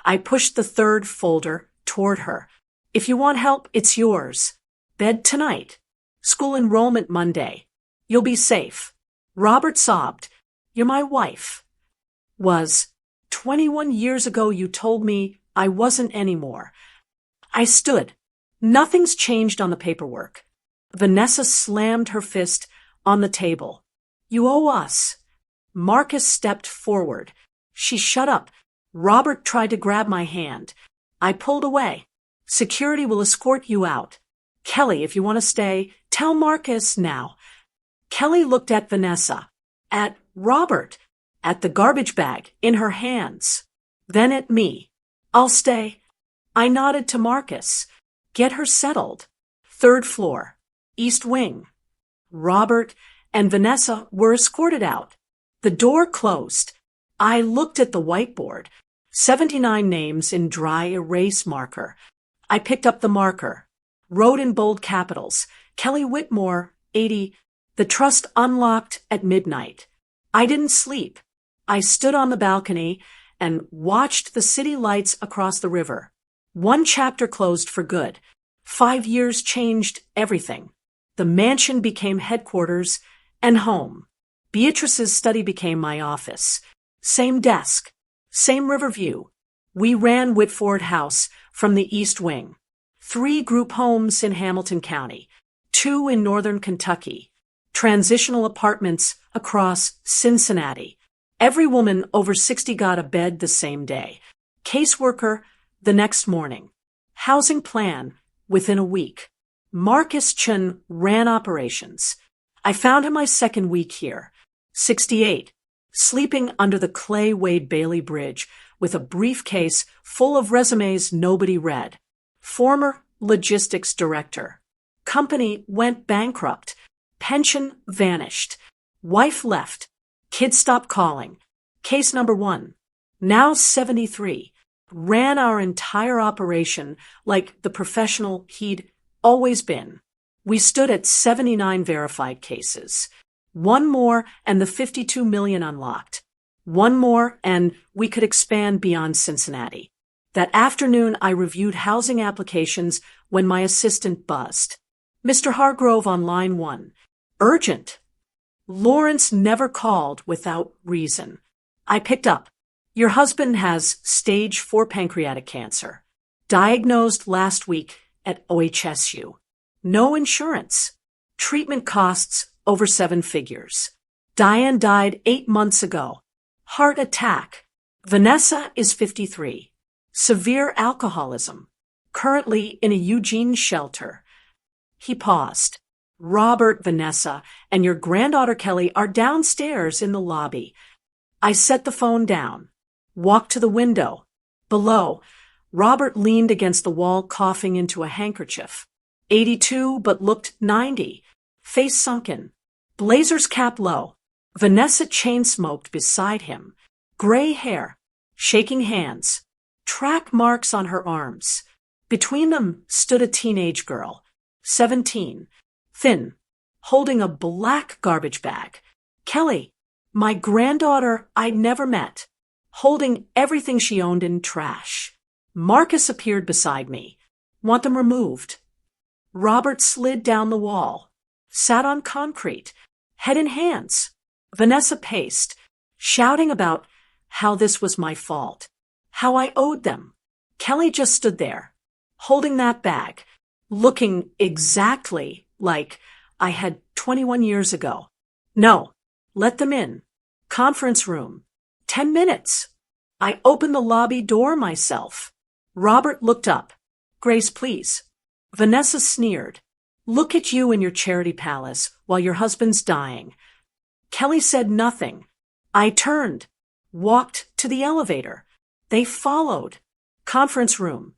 I pushed the third folder toward her. If you want help, it's yours. Bed tonight. School enrollment Monday. You'll be safe. Robert sobbed. You're my wife. Was 21 years ago you told me I wasn't anymore. I stood. Nothing's changed on the paperwork. Vanessa slammed her fist on the table. You owe us. Marcus stepped forward. She shut up. Robert tried to grab my hand. I pulled away. Security will escort you out. Kelly, if you want to stay, tell Marcus now. Kelly looked at Vanessa, at Robert, at the garbage bag in her hands, then at me. I'll stay. I nodded to Marcus. Get her settled. 3rd floor, East Wing. Robert and Vanessa were escorted out. The door closed. I looked at the whiteboard. 79 names in dry erase marker. I picked up the marker. Wrote in bold capitals, Kelly Whitmore, 80, the trust unlocked at midnight. I didn't sleep. I stood on the balcony and watched the city lights across the river. One chapter closed for good. 5 years changed everything. The mansion became headquarters and home. Beatrice's study became my office. Same desk, same river view. We ran Whitford House from the East Wing. 3 group homes in Hamilton County, 2 in northern Kentucky, transitional apartments across Cincinnati. Every woman over 60 got a bed the same day. Caseworker the next morning. Housing plan within a week. Marcus Chun ran operations. I found him my 2nd week here. 68, sleeping under the clay Wade Bailey Bridge with a briefcase full of resumes nobody read. Former logistics director. Company went bankrupt. Pension vanished. Wife left. Kids stopped calling. Case number 1. Now 73. Ran our entire operation like the professional he'd always been. We stood at 79 verified cases. 1 more and the 52 million unlocked. 1 more and we could expand beyond Cincinnati. That afternoon, I reviewed housing applications when my assistant buzzed. Mr. Hargrove on line 1. Urgent. Lawrence never called without reason. I picked up. Your husband has stage 4 pancreatic cancer. Diagnosed last week at OHSU. No insurance. Treatment costs over 7 figures. Diane died 8 months ago. Heart attack. Vanessa is 53. Severe alcoholism. Currently in a Eugene shelter. He paused. Robert, Vanessa, and your granddaughter Kelly are downstairs in the lobby. I set the phone down. Walked to the window. Below, Robert leaned against the wall coughing into a handkerchief. 82, but looked 90. Face sunken. Blazer's cap low. Vanessa chain-smoked beside him. Gray hair. Shaking hands. Track marks on her arms. Between them stood a teenage girl. 17. Thin. Holding a black garbage bag. Kelly, my granddaughter I'd never met. Holding everything she owned in trash. Marcus appeared beside me. Want them removed. Robert slid down the wall. Sat on concrete. Head in hands. Vanessa paced, shouting about how this was my fault. How I owed them. Kelly just stood there, holding that bag, looking exactly like I had 21 years ago. No, let them in. Conference room. 10 minutes. I opened the lobby door myself. Robert looked up. Grace, please. Vanessa sneered. Look at you in your charity palace while your husband's dying. Kelly said nothing. I turned, walked to the elevator. They followed. Conference room.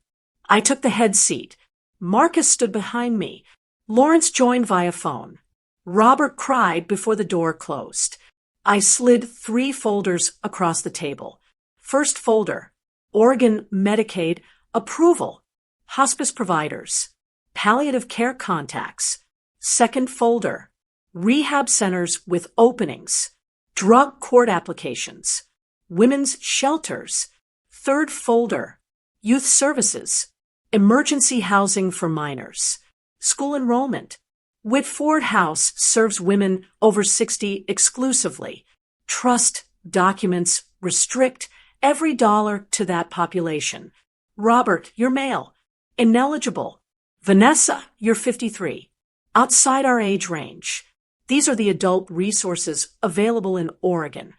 I took the head seat. Marcus stood behind me. Lawrence joined via phone. Robert cried before the door closed. I slid 3 folders across the table. First folder, Oregon Medicaid approval, hospice providers, palliative care contacts. Second folder. Rehab centers with openings. Drug court applications. Women's shelters. Third folder. Youth services. Emergency housing for minors. School enrollment. Whitford House serves women over 60 exclusively. Trust documents restrict every dollar to that population. Robert, you're male. Ineligible. Vanessa, you're 53. Outside our age range. These are the adult resources available in Oregon.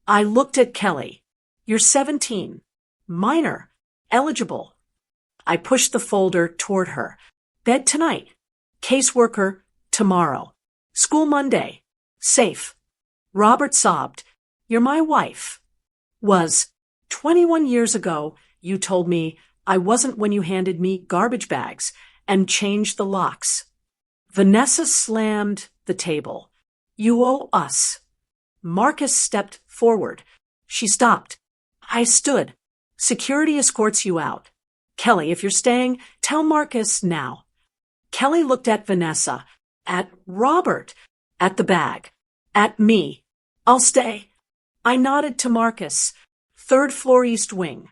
I looked at Kelly. You're 17. Minor. Eligible. I pushed the folder toward her. Bed tonight. Caseworker tomorrow. School Monday. Safe. Robert sobbed. You're my wife. Was. 21 years ago, you told me I wasn't when you handed me garbage bags and changed the locks. Vanessa slammed the table. You owe us. Marcus stepped forward. She stopped. I stood. Security escorts you out. Kelly, if you're staying, tell Marcus now. Kelly looked at Vanessa, at Robert, at the bag, at me. I'll stay. I nodded to Marcus. Third floor east wing.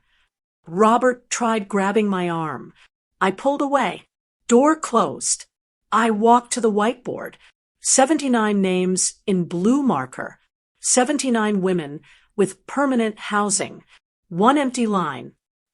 Robert tried grabbing my arm. I pulled away. Door closed. I walked to the whiteboard. 79 names in blue marker. 79 women with permanent housing. One empty line.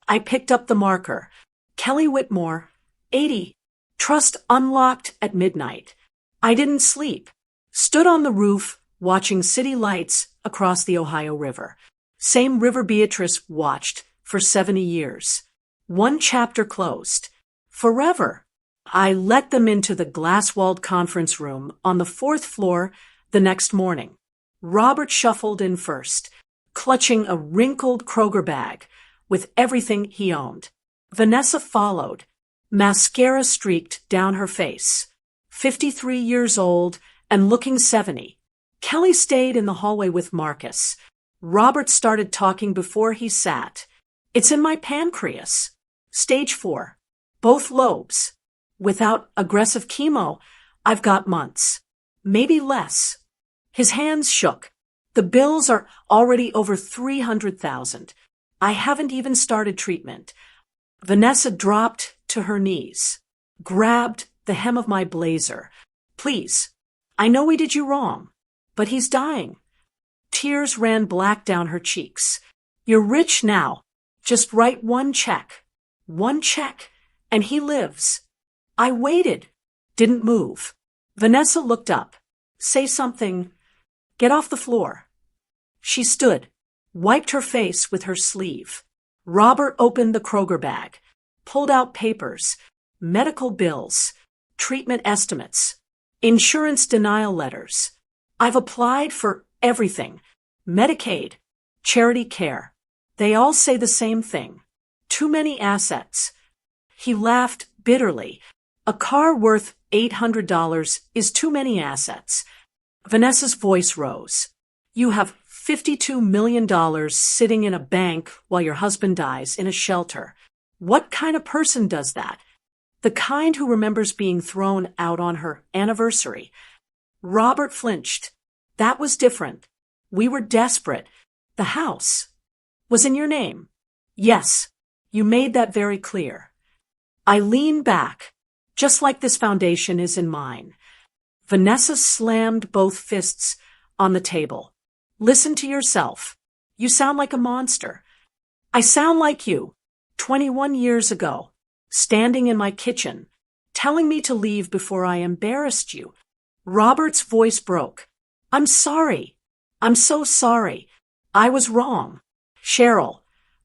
I picked up the marker. Kelly Whitmore, 80. Trust unlocked at midnight. I didn't sleep. Stood on the roof watching city lights across the Ohio River. Same river Beatrice watched for 70 years. One chapter closed. Forever. I let them into the glass-walled conference room on the 4th floor the next morning. Robert shuffled in first, clutching a wrinkled Kroger bag with everything he owned. Vanessa followed. Mascara streaked down her face. 53 years old and looking 70. Kelly stayed in the hallway with Marcus. Robert started talking before he sat. It's in my pancreas. Stage 4. Both lobes. Without aggressive chemo, I've got months. Maybe less. His hands shook. The bills are already over $300,000. I haven't even started treatment. Vanessa dropped to her knees, grabbed the hem of my blazer. Please, I know we did you wrong, but he's dying. Tears ran black down her cheeks. You're rich now. Just write one check, and he lives. I waited, didn't move. Vanessa looked up. Say something. Get off the floor. She stood, wiped her face with her sleeve. Robert opened the Kroger bag, pulled out papers, medical bills, treatment estimates, insurance denial letters. I've applied for everything. Medicaid, charity care. They all say the same thing. Too many assets. He laughed bitterly. A car worth $800 is too many assets. Vanessa's voice rose. You have $52 million sitting in a bank while your husband dies in a shelter. What kind of person does that? The kind who remembers being thrown out on her anniversary. Robert flinched. That was different. We were desperate. The house was in your name. Yes, you made that very clear. I leaned back, just like this foundation is in mine. Vanessa slammed both fists on the table. Listen to yourself. You sound like a monster. I sound like you, 21 years ago, standing in my kitchen, telling me to leave before I embarrassed you. Robert's voice broke. I'm sorry. I'm so sorry. I was wrong. Cheryl,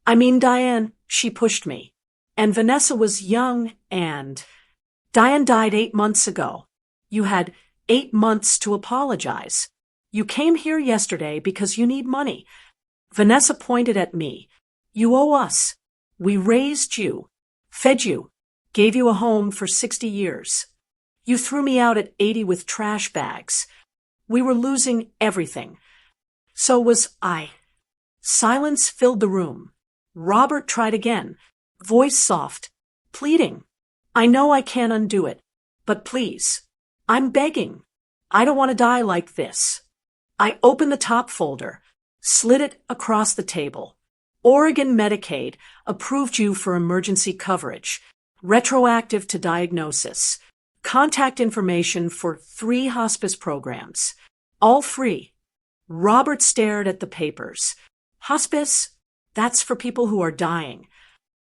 Diane, she pushed me. And Vanessa was young and... Diane died 8 months ago. You had 8 months to apologize. You came here yesterday because you need money. Vanessa pointed at me. You owe us. We raised you, fed you, gave you a home for 60 years. You threw me out at 80 with trash bags. We were losing everything. So was I. Silence filled the room. Robert tried again, voice soft, pleading. I know I can't undo it, but please, I'm begging. I don't want to die like this. I opened the top folder, slid it across the table. Oregon Medicaid approved you for emergency coverage, retroactive to diagnosis, contact information for 3 hospice programs, all free. Robert stared at the papers. Hospice? That's for people who are dying.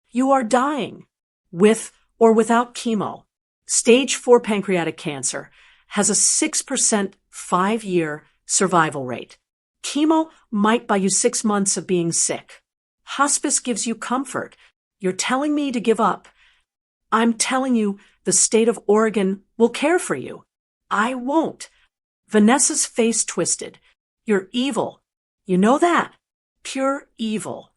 You are dying, with or without chemo. Stage 4 pancreatic cancer has a 6% 5-year survival rate. Chemo might buy you 6 months of being sick. Hospice gives you comfort. You're telling me to give up. I'm telling you the state of Oregon will care for you. I won't. Vanessa's face twisted. You're evil. You know that. Pure evil.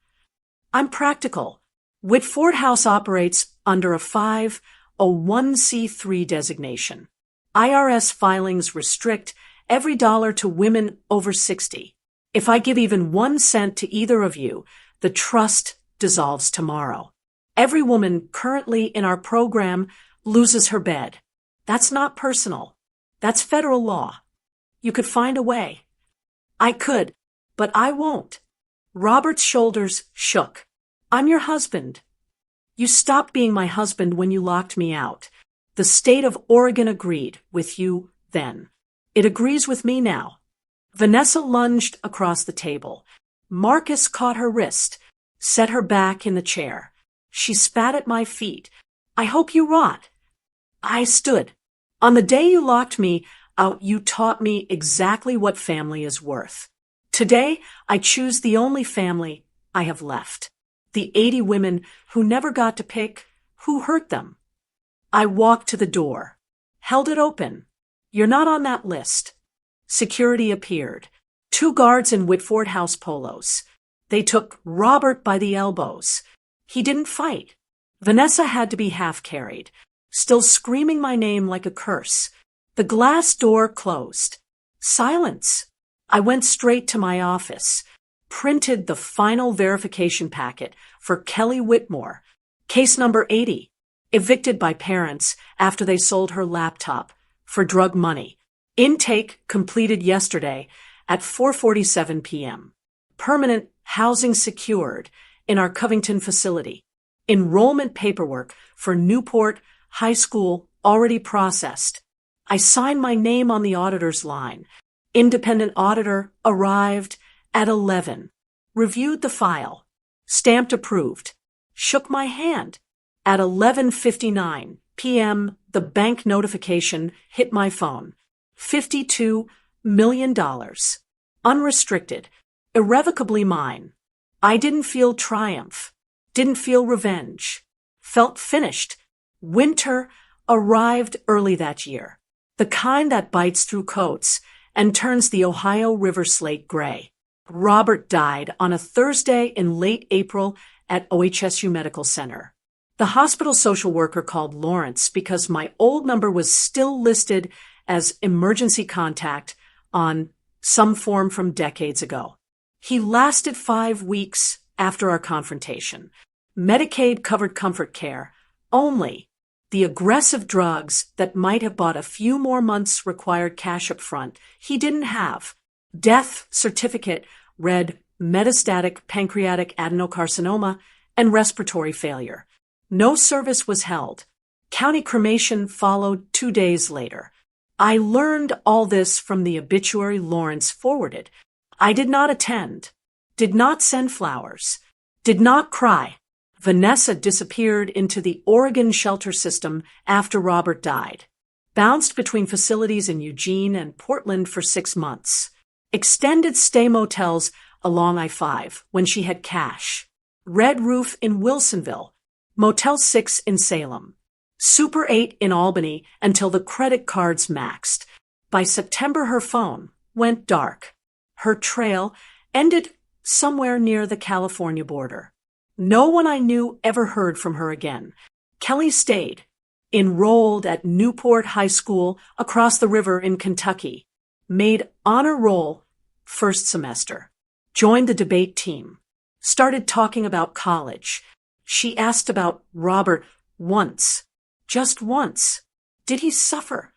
I'm practical. Whitford House operates under a 501c3 designation. IRS filings restrict every dollar to women over 60. If I give even 1 cent to either of you, the trust dissolves tomorrow. Every woman currently in our program loses her bed. That's not personal. That's federal law. You could find a way. I could, but I won't. Robert's shoulders shook. I'm your husband. You stopped being my husband when you locked me out. The state of Oregon agreed with you then. It agrees with me now. Vanessa lunged across the table. Marcus caught her wrist, set her back in the chair. She spat at my feet. I hope you rot. I stood. On the day you locked me out, you taught me exactly what family is worth. Today, I choose the only family I have left. The 80 women who never got to pick who hurt them. I walked to the door, held it open. You're not on that list. Security appeared. 2 guards in Whitford House polos. They took Robert by the elbows. He didn't fight. Vanessa had to be half-carried, still screaming my name like a curse. The glass door closed. Silence. I went straight to my office, printed the final verification packet for Kelly Whitmore, case number 80, evicted by parents after they sold her laptop for drug money. Intake completed yesterday at 4:47 p.m. Permanent housing secured in our Covington facility. Enrollment paperwork for Newport High School already processed. I signed my name on the auditor's line. Independent auditor arrived at 11. Reviewed the file. Stamped approved. Shook my hand. At 11:59 p.m., the bank notification hit my phone. $52 million. Unrestricted. Irrevocably mine. I didn't feel triumph. Didn't feel revenge. Felt finished. Winter arrived early that year. The kind that bites through coats and turns the Ohio River slate gray. Robert died on a Thursday in late April at OHSU Medical Center. The hospital social worker called Lawrence because my old number was still listed as emergency contact on some form from decades ago. He lasted 5 weeks after our confrontation. Medicaid covered comfort care only. The aggressive drugs that might have bought a few more months required cash up front. He didn't have. Death certificate read metastatic pancreatic adenocarcinoma and respiratory failure. No service was held. County cremation followed 2 days later. I learned all this from the obituary Lawrence forwarded. I did not attend, did not send flowers, did not cry. Vanessa disappeared into the Oregon shelter system after Robert died. Bounced between facilities in Eugene and Portland for 6 months. Extended stay motels along I-5 when she had cash. Red Roof in Wilsonville. Motel 6 in Salem. Super 8 in Albany until the credit cards maxed. By September, her phone went dark. Her trail ended somewhere near the California border. No one I knew ever heard from her again. Kelly stayed, enrolled at Newport High School across the river in Kentucky, made honor roll first semester, joined the debate team, started talking about college. She asked about Robert once, just once. Did he suffer?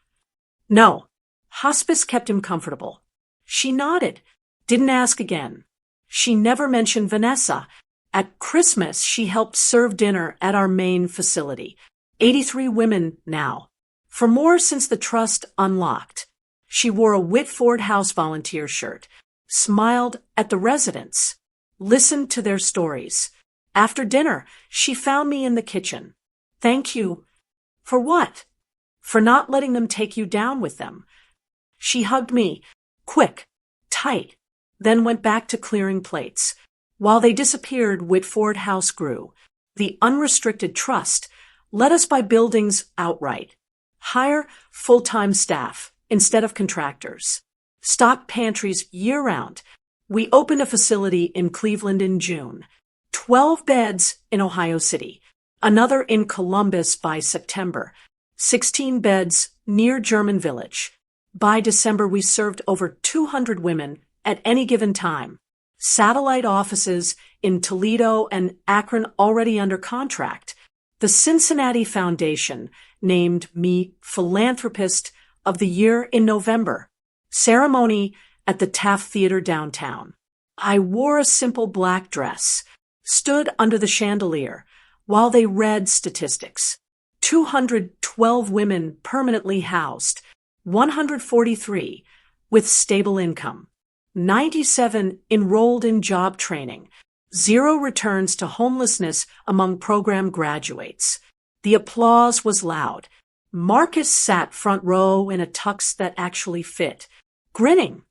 No. Hospice kept him comfortable. She nodded, didn't ask again. She never mentioned Vanessa. At Christmas, she helped serve dinner at our main facility. 83 women now. For more since the trust unlocked. She wore a Whitford House volunteer shirt, smiled at the residents, listened to their stories. After dinner, she found me in the kitchen. Thank you. For what? For not letting them take you down with them. She hugged me, quick, tight, then went back to clearing plates. While they disappeared, Whitford House grew. The unrestricted trust let us buy buildings outright, hire full-time staff instead of contractors, stock pantries year-round. We opened a facility in Cleveland in June, 12 beds in Ohio City, another in Columbus by September, 16 beds near German Village. By December, we served over 200 women at any given time. Satellite offices in Toledo and Akron already under contract. The Cincinnati Foundation named me Philanthropist of the Year in November. Ceremony at the Taft Theater downtown. I wore a simple black dress, stood under the chandelier while they read statistics. 212 women permanently housed, 143 with stable income, 97 enrolled in job training, 0 returns to homelessness among program graduates. The applause was loud. Marcus sat front row in a tux that actually fit, grinning.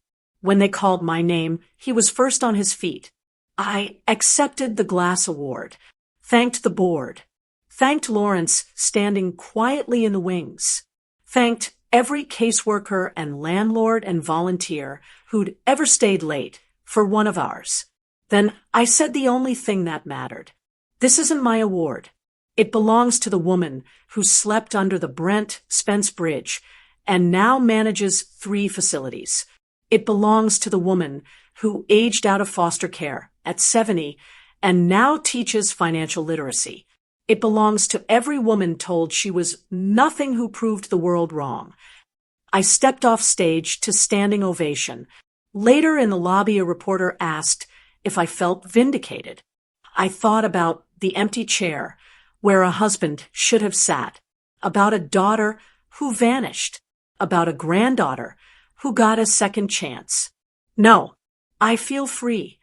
When they called my name, he was first on his feet. I accepted the glass award, thanked the board, thanked Lawrence standing quietly in the wings, thanked every caseworker and landlord and volunteer who'd ever stayed late for one of ours. Then I said the only thing that mattered. This isn't my award. It belongs to the woman who slept under the Brent Spence Bridge and now manages 3 facilities. It belongs to the woman who aged out of foster care at 70 and now teaches financial literacy. It belongs to every woman told she was nothing who proved the world wrong. I stepped off stage to standing ovation. Later in the lobby, a reporter asked if I felt vindicated. I thought about the empty chair where a husband should have sat, about a daughter who vanished, about a granddaughter who got a second chance. No, I feel free.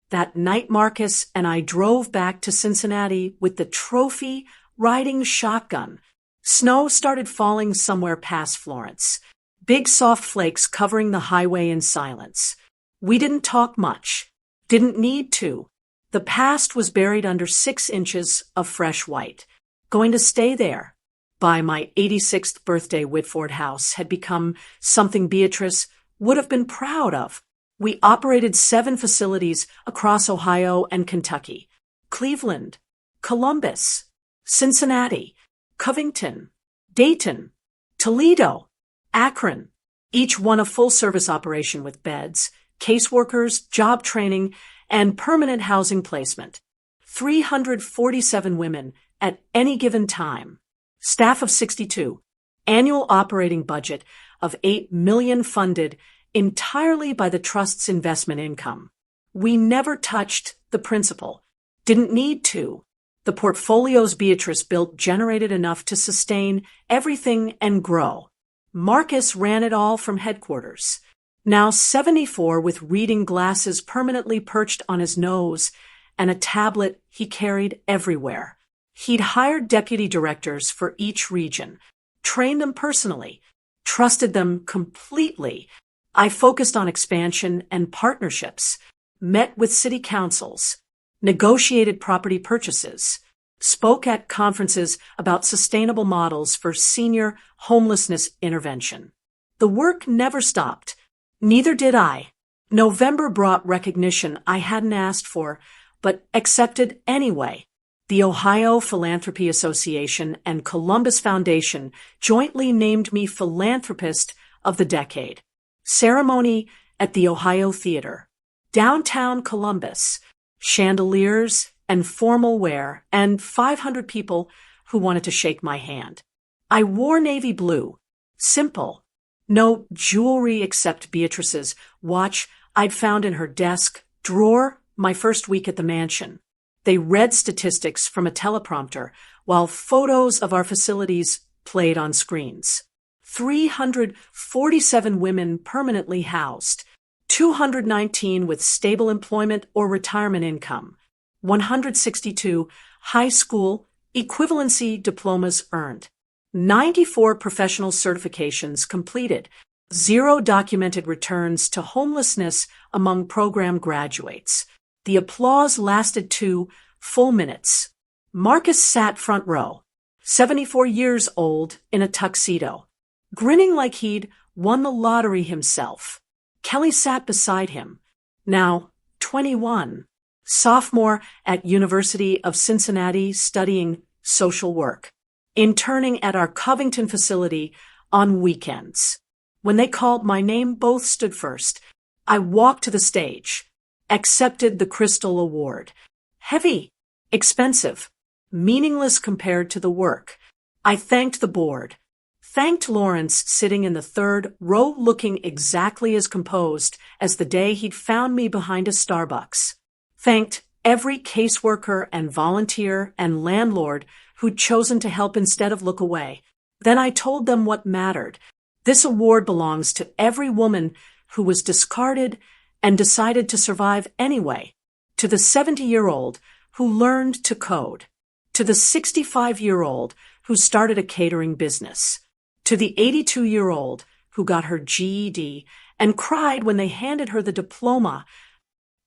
That night, Marcus and I drove back to Cincinnati with the trophy riding shotgun. Snow started falling somewhere past Florence, big soft flakes covering the highway in silence. We didn't talk much, didn't need to. The past was buried under 6 inches of fresh white, going to stay there. By my 86th birthday, Whitford House had become something Beatrice would have been proud of. We operated 7 facilities across Ohio and Kentucky, Cleveland, Columbus, Cincinnati, Covington, Dayton, Toledo, Akron, each one a full-service operation with beds, caseworkers, job training, and permanent housing placement. 347 women at any given time. Staff of 62. Annual operating budget of $8 million funded entirely by the trust's investment income. We never touched the principal. Didn't need to. The portfolios Beatrice built generated enough to sustain everything and grow. Marcus ran it all from headquarters. Now 74 with reading glasses permanently perched on his nose and a tablet he carried everywhere. He'd hired deputy directors for each region, trained them personally, trusted them completely. I focused on expansion and partnerships, met with city councils, negotiated property purchases, spoke at conferences about sustainable models for senior homelessness intervention. The work never stopped. Neither did I. November brought recognition I hadn't asked for, but accepted anyway. The Ohio Philanthropy Association and Columbus Foundation jointly named me Philanthropist of the Decade. Ceremony at the Ohio Theater. Downtown Columbus. Chandeliers and formal wear, and 500 people who wanted to shake my hand. I wore navy blue. Simple. No jewelry except Beatrice's watch I'd found in her desk drawer my first week at the mansion. They read statistics from a teleprompter while photos of our facilities played on screens. 347 women permanently housed, 219 with stable employment or retirement income, 162 high school equivalency diplomas earned, 94 professional certifications completed, 0 documented returns to homelessness among program graduates. The applause lasted 2 full minutes. Marcus sat front row, 74 years old, in a tuxedo, grinning like he'd won the lottery himself. Kelly sat beside him, now 21, sophomore at University of Cincinnati studying social work, interning at our Covington facility on weekends. When they called my name, both stood first. I walked to the stage, accepted the Crystal Award. Heavy, expensive, meaningless compared to the work. I thanked the board, thanked Lawrence sitting in the third row looking exactly as composed as the day he'd found me behind a Starbucks, thanked every caseworker and volunteer and landlord who'd chosen to help instead of look away. Then I told them what mattered. This award belongs to every woman who was discarded and decided to survive anyway, to the 70-year-old who learned to code, to the 65-year-old who started a catering business, to the 82-year-old who got her GED and cried when they handed her the diploma.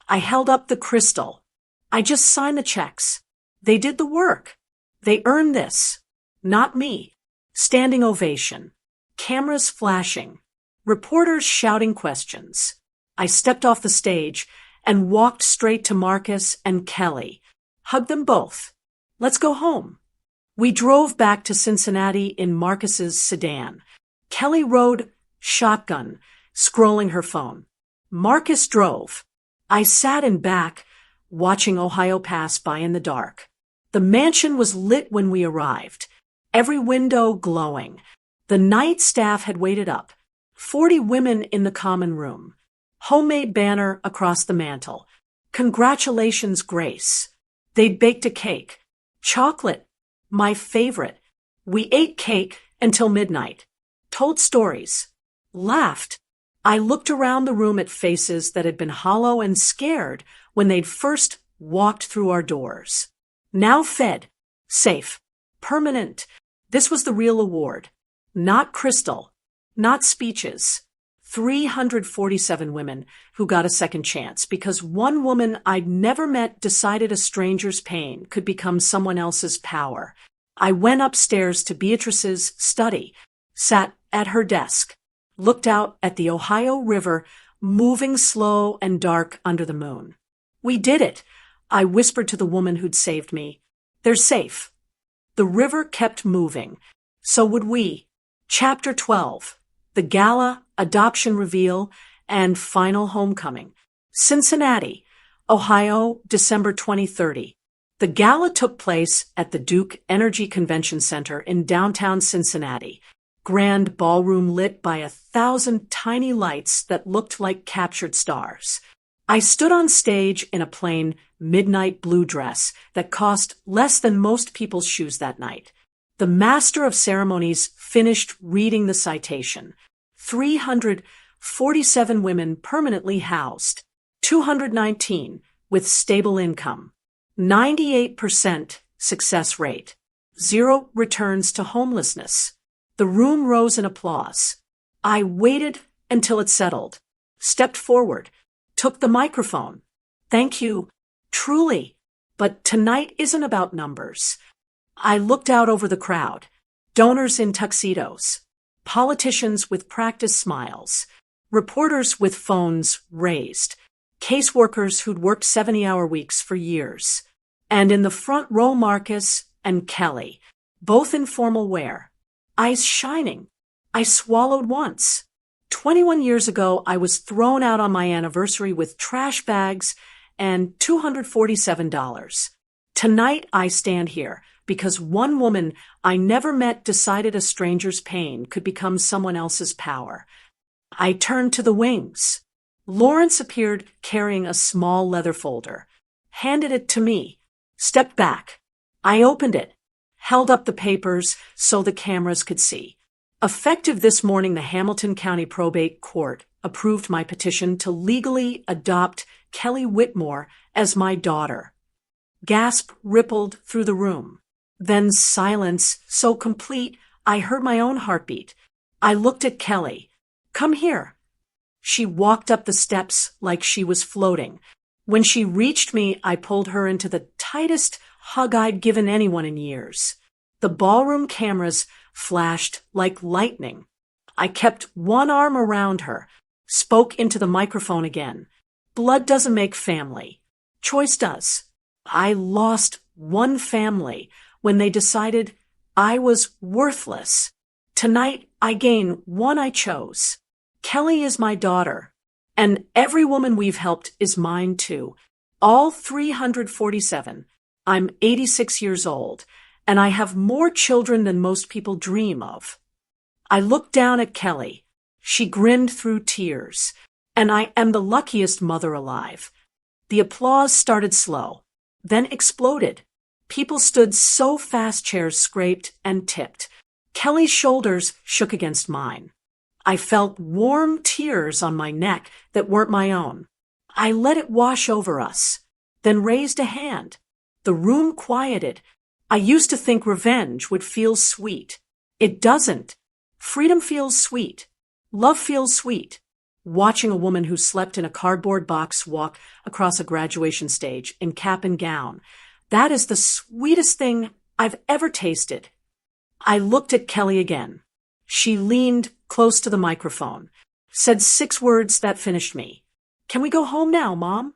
I held up the crystal. I just signed the checks. They did the work. They earned this, not me. Standing ovation. Cameras flashing. Reporters shouting questions. I stepped off the stage and walked straight to Marcus and Kelly. Hugged them both. Let's go home. We drove back to Cincinnati in Marcus's sedan. Kelly rode shotgun, scrolling her phone. Marcus drove. I sat in back, watching Ohio pass by in the dark. The mansion was lit when we arrived, every window glowing. The night staff had waited up, 40 women in the common room. Homemade banner across the mantel. Congratulations, Grace. They'd baked a cake. Chocolate, my favorite. We ate cake until midnight. Told stories. Laughed. I looked around the room at faces that had been hollow and scared when they'd first walked through our doors. Now fed. Safe. Permanent. This was the real award. Not crystal. Not speeches. 347 women who got a second chance because one woman I'd never met decided a stranger's pain could become someone else's power. I went upstairs to Beatrice's study, sat at her desk, looked out at the Ohio River moving slow and dark under the moon. We did it, I whispered to the woman who'd saved me. They're safe. The river kept moving. So would we. Chapter 12. The Gala, Adoption Reveal, and Final Homecoming. Cincinnati, Ohio, December 2030. The gala took place at the Duke Energy Convention Center in downtown Cincinnati. Grand ballroom lit by 1,000 tiny lights that looked like captured stars. I stood on stage in a plain midnight blue dress that cost less than most people's shoes that night. The master of ceremonies finished reading the citation. 347 women permanently housed, 219 with stable income, 98% success rate, 0 returns to homelessness. The room rose in applause. I waited until it settled, stepped forward, took the microphone. Thank you, truly, but tonight isn't about numbers. I looked out over the crowd, donors in tuxedos, politicians with practiced smiles, reporters with phones raised, caseworkers who'd worked 70-hour weeks for years, and in the front row Marcus and Kelly, both in formal wear, eyes shining. I swallowed once. 21 years ago, I was thrown out on my anniversary with trash bags and $247. Tonight, I stand here, because one woman I never met decided a stranger's pain could become someone else's power. I turned to the wings. Lawrence appeared carrying a small leather folder, handed it to me, stepped back. I opened it, held up the papers so the cameras could see. Effective this morning, the Hamilton County Probate Court approved my petition to legally adopt Kelly Whitmore as my daughter. Gasp rippled through the room. Then silence so complete I heard my own heartbeat. I looked at Kelly. "Come here." She walked up the steps like she was floating. When she reached me, I pulled her into the tightest hug I'd given anyone in years. The ballroom cameras flashed like lightning. I kept one arm around her, spoke into the microphone again. Blood doesn't make family. Choice does. I lost one family when they decided I was worthless. Tonight, I gain one I chose. Kelly is my daughter, and every woman we've helped is mine too. All 347. I'm 86 years old, and I have more children than most people dream of. I looked down at Kelly. She grinned through tears, and I am the luckiest mother alive. The applause started slow, then exploded. People stood so fast chairs scraped and tipped. Kelly's shoulders shook against mine. I felt warm tears on my neck that weren't my own. I let it wash over us, then raised a hand. The room quieted. I used to think revenge would feel sweet. It doesn't. Freedom feels sweet. Love feels sweet. Watching a woman who slept in a cardboard box walk across a graduation stage in cap and gown, that is the sweetest thing I've ever tasted. I looked at Kelly again. She leaned close to the microphone, said 6 words that finished me. "Can we go home now, Mom?"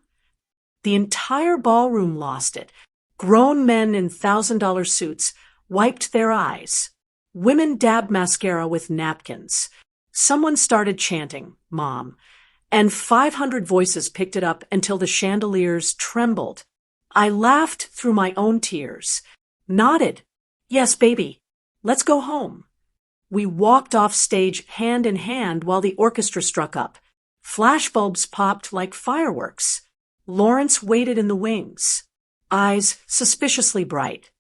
The entire ballroom lost it. Grown men in $1,000 suits wiped their eyes. Women dabbed mascara with napkins. Someone started chanting, "Mom," and 500 voices picked it up until the chandeliers trembled. I laughed through my own tears, nodded. "Yes, baby, let's go home." We walked off stage hand in hand while the orchestra struck up. Flashbulbs popped like fireworks. Lawrence waited in the wings, eyes suspiciously bright,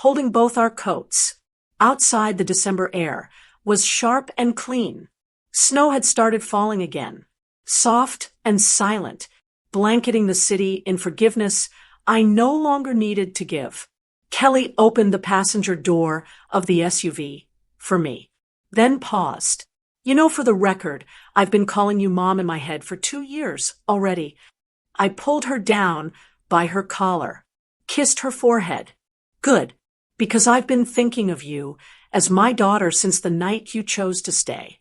holding both our coats. Outside, the December air was sharp and clean. Snow had started falling again, soft and silent, blanketing the city in forgiveness I no longer needed to give. Kelly opened the passenger door of the SUV for me, then paused. "You know, for the record, I've been calling you Mom in my head for 2 years already." I pulled her down by her collar, kissed her forehead. "Good, because I've been thinking of you as my daughter since the night you chose to stay."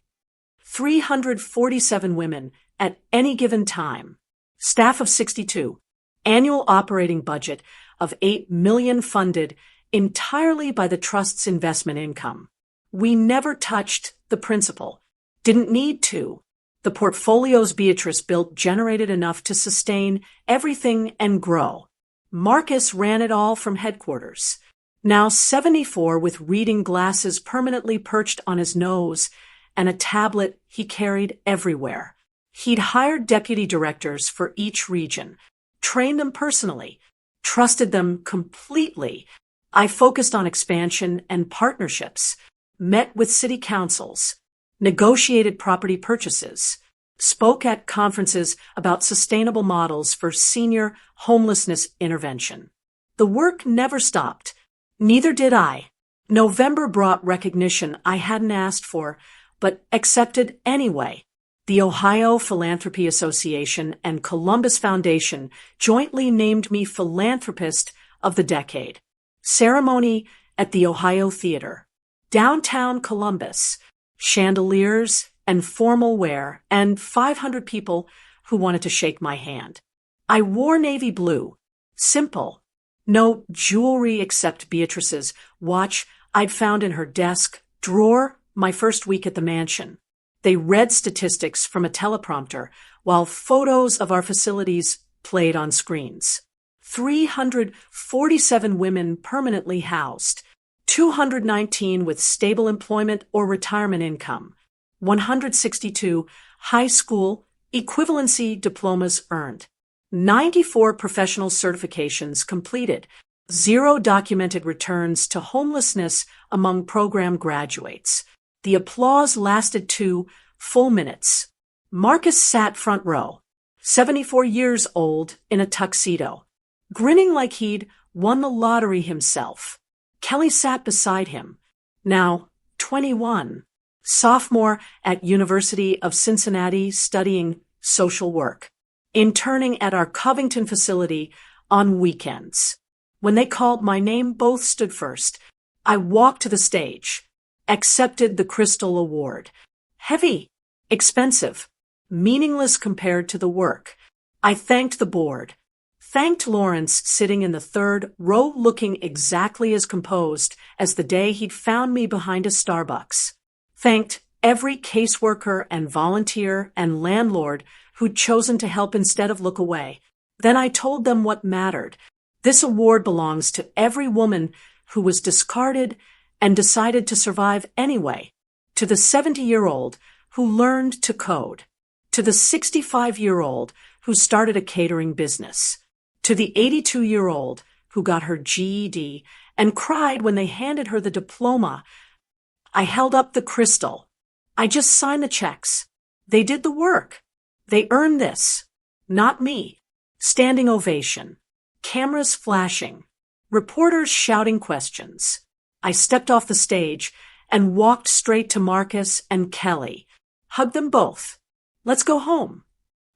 347 women at any given time. Staff of 62. Annual operating budget of $8 million funded entirely by the trust's investment income. We never touched the principal. Didn't need to. The portfolios Beatrice built generated enough to sustain everything and grow. Marcus ran it all from headquarters. Now 74 with reading glasses permanently perched on his nose and a tablet he carried everywhere. He'd hired deputy directors for each region, trained them personally, trusted them completely. I focused on expansion and partnerships, met with city councils, negotiated property purchases, spoke at conferences about sustainable models for senior homelessness intervention. The work never stopped. Neither did I. November brought recognition I hadn't asked for, but accepted anyway. The Ohio Philanthropy Association and Columbus Foundation jointly named me Philanthropist of the Decade. Ceremony at the Ohio Theater. Downtown Columbus. Chandeliers and formal wear, and 500 people who wanted to shake my hand. I wore navy blue. Simple. No jewelry except Beatrice's watch I'd found in her desk drawer my first week at the mansion. They read statistics from a teleprompter while photos of our facilities played on screens. 347 women permanently housed, 219 with stable employment or retirement income, 162 high school equivalency diplomas earned, 94 professional certifications completed, 0 documented returns to homelessness among program graduates. The applause lasted 2 full minutes. Marcus sat front row, 74 years old, in a tuxedo, grinning like he'd won the lottery himself. Kelly sat beside him, now 21, sophomore at University of Cincinnati studying social work, interning at our Covington facility on weekends. When they called my name, both stood first. I walked to the stage, accepted the Crystal Award. Heavy, expensive, meaningless compared to the work. I thanked the board, thanked Lawrence sitting in the third row looking exactly as composed as the day he'd found me behind a Starbucks, thanked every caseworker and volunteer and landlord who'd chosen to help instead of look away. Then I told them what mattered. This award belongs to every woman who was discarded and decided to survive anyway, to the 70-year-old who learned to code, to the 65-year-old who started a catering business, to the 82-year-old who got her GED and cried when they handed her the diploma. I held up the crystal. I just signed the checks. They did the work. They earned this. Not me. Standing ovation. Cameras flashing. Reporters shouting questions. I stepped off the stage and walked straight to Marcus and Kelly. Hugged them both. Let's go home.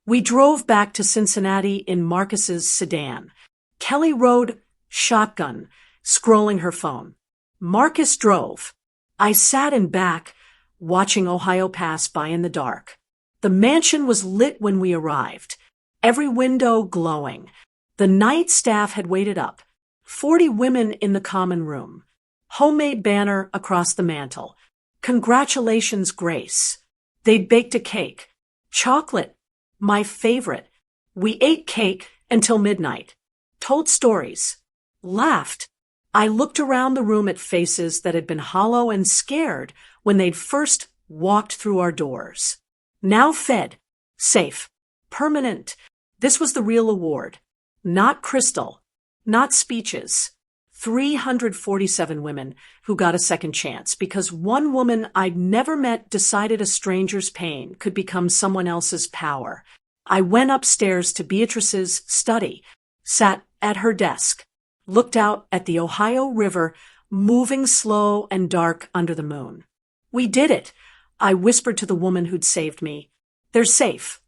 We drove back to Cincinnati in Marcus's sedan. Kelly rode shotgun, scrolling her phone. Marcus drove. I sat in back, watching Ohio pass by in the dark. The mansion was lit when we arrived, every window glowing. The night staff had waited up, 40 women in the common room. Homemade banner across the mantel. Congratulations, Grace. They'd baked a cake. Chocolate. My favorite. We ate cake until midnight. Told stories. Laughed. I looked around the room at faces that had been hollow and scared when they'd first walked through our doors. Now fed. Safe. Permanent. This was the real award. Not crystal. Not speeches. 347 women who got a second chance because one woman I'd never met decided a stranger's pain could become someone else's power. I went upstairs to Beatrice's study, sat at her desk, looked out at the Ohio River moving slow and dark under the moon. We did it, I whispered to the woman who'd saved me. They're safe.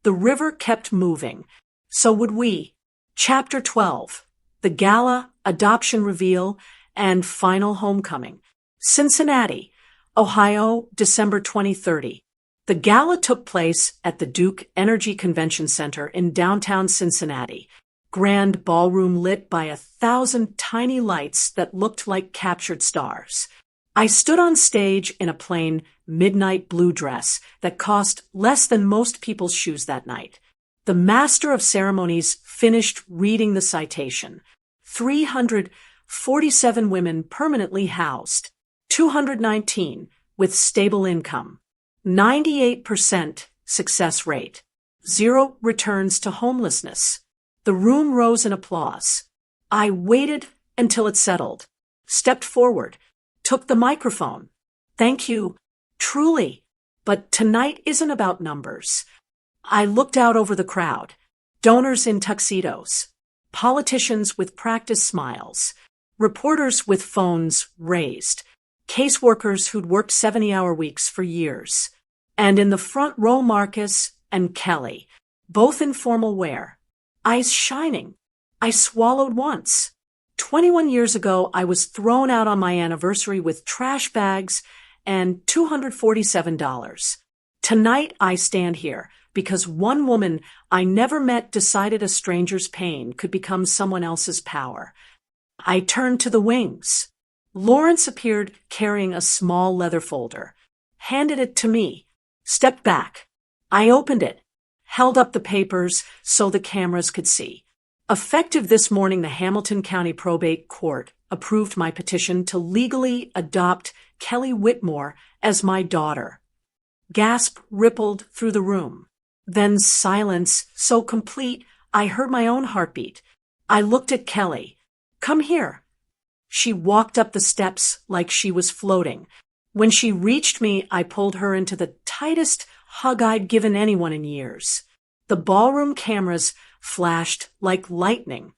The river kept moving. So would we. Chapter 12. The Gala, Adoption Reveal, and Final Homecoming. Cincinnati, Ohio, December 2030. The gala took place at the Duke Energy Convention Center in downtown Cincinnati. Grand ballroom lit by 1,000 tiny lights that looked like captured stars. I stood on stage in a plain midnight blue dress that cost less than most people's shoes that night. The master of ceremonies finished reading the citation. 347 women permanently housed, 219 with stable income, 98% success rate, 0 returns to homelessness. The room rose in applause. I waited until it settled, stepped forward, took the microphone. Thank you, truly. But tonight isn't about numbers. I looked out over the crowd, donors in tuxedos, politicians with practiced smiles, reporters with phones raised, caseworkers who'd worked 70-hour weeks for years, and in the front row Marcus and Kelly, both in formal wear, eyes shining. I swallowed once. 21 years ago, I was thrown out on my anniversary with trash bags and $247. Tonight, I stand here because one woman I never met decided a stranger's pain could become someone else's power. I turned to the wings. Lawrence appeared carrying a small leather folder, handed it to me, stepped back. I opened it, held up the papers so the cameras could see. Effective this morning, the Hamilton County Probate Court approved my petition to legally adopt Kelly Whitmore as my daughter. Gasp rippled through the room. Then silence so complete I heard my own heartbeat. I looked at Kelly. "Come here." She walked up the steps like she was floating. When she reached me, I pulled her into the tightest hug I'd given anyone in years. The ballroom cameras flashed like lightning.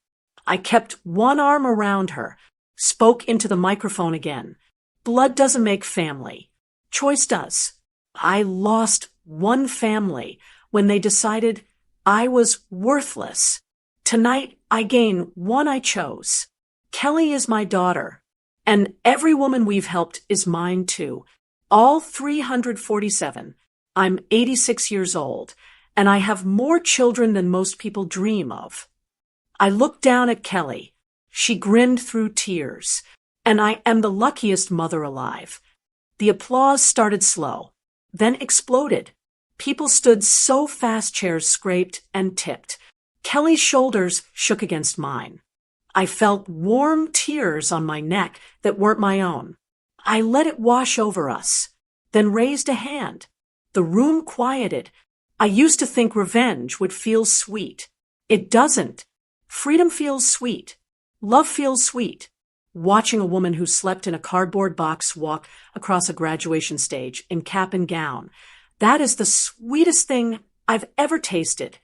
I kept one arm around her, spoke into the microphone again. Blood doesn't make family. Choice does. I lost one family when they decided I was worthless. Tonight, I gain one I chose. Kelly is my daughter, and every woman we've helped is mine too. All 347. I'm 86 years old, and I have more children than most people dream of. I looked down at Kelly. She grinned through tears, and I am the luckiest mother alive. The applause started slow, then exploded. People stood so fast chairs scraped and tipped. Kelly's shoulders shook against mine. I felt warm tears on my neck that weren't my own. I let it wash over us, then raised a hand. The room quieted. I used to think revenge would feel sweet. It doesn't. Freedom feels sweet. Love feels sweet. Watching a woman who slept in a cardboard box walk across a graduation stage in cap and gown, that is the sweetest thing I've ever tasted.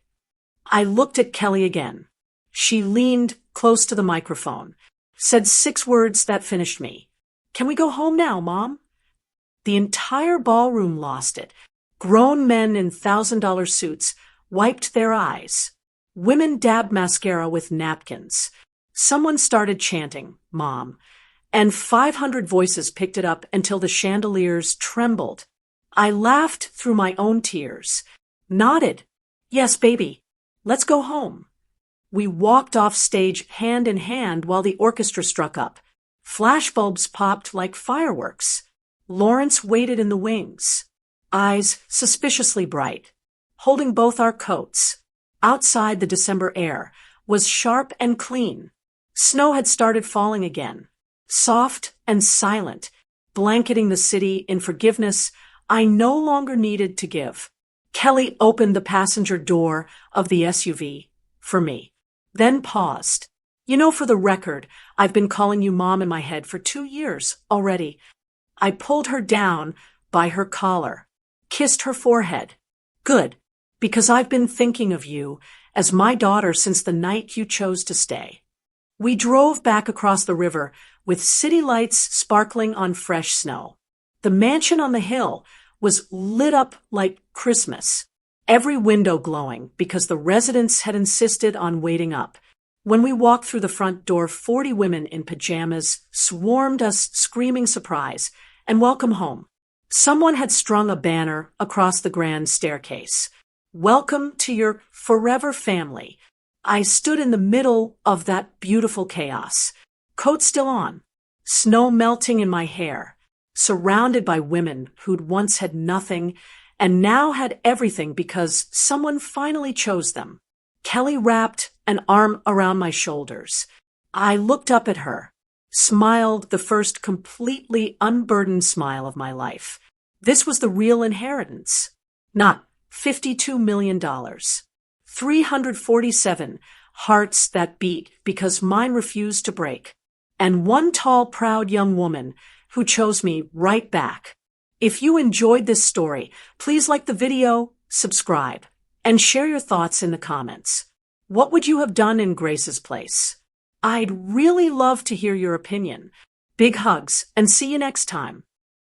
I looked at Kelly again. She leaned close to the microphone, said 6 words that finished me. "Can we go home now, Mom?" The entire ballroom lost it. Grown men in $1,000 suits wiped their eyes. Women dabbed mascara with napkins. Someone started chanting, "Mom," and 500 voices picked it up until the chandeliers trembled. I laughed through my own tears, nodded, "Yes, baby, let's go home." We walked off stage hand in hand while the orchestra struck up. Flashbulbs popped like fireworks. Lawrence waited in the wings, eyes suspiciously bright, holding both our coats. Outside, the December air was sharp and clean. Snow had started falling again, soft and silent, blanketing the city in forgiveness I no longer needed to give. Kelly opened the passenger door of the SUV for me, then paused. "You know, for the record, I've been calling you Mom in my head for 2 years already." I pulled her down by her collar, kissed her forehead. "Good, because I've been thinking of you as my daughter since the night you chose to stay." We drove back across the river with city lights sparkling on fresh snow. The mansion on the hill was lit up like Christmas, every window glowing because the residents had insisted on waiting up. When we walked through the front door, 40 women in pajamas swarmed us screaming surprise and welcome home. Someone had strung a banner across the grand staircase. "Welcome to your forever family." I stood in the middle of that beautiful chaos, coat still on, snow melting in my hair, surrounded by women who'd once had nothing and now had everything because someone finally chose them. Kelly wrapped an arm around my shoulders. I looked up at her, smiled the first completely unburdened smile of my life. This was the real inheritance, not $52 million. 347 hearts that beat because mine refused to break, and one tall, proud young woman who chose me right back. If you enjoyed this story, please like the video, subscribe, and share your thoughts in the comments. What would you have done in Grace's place? I'd really love to hear your opinion. Big hugs, and see you next time.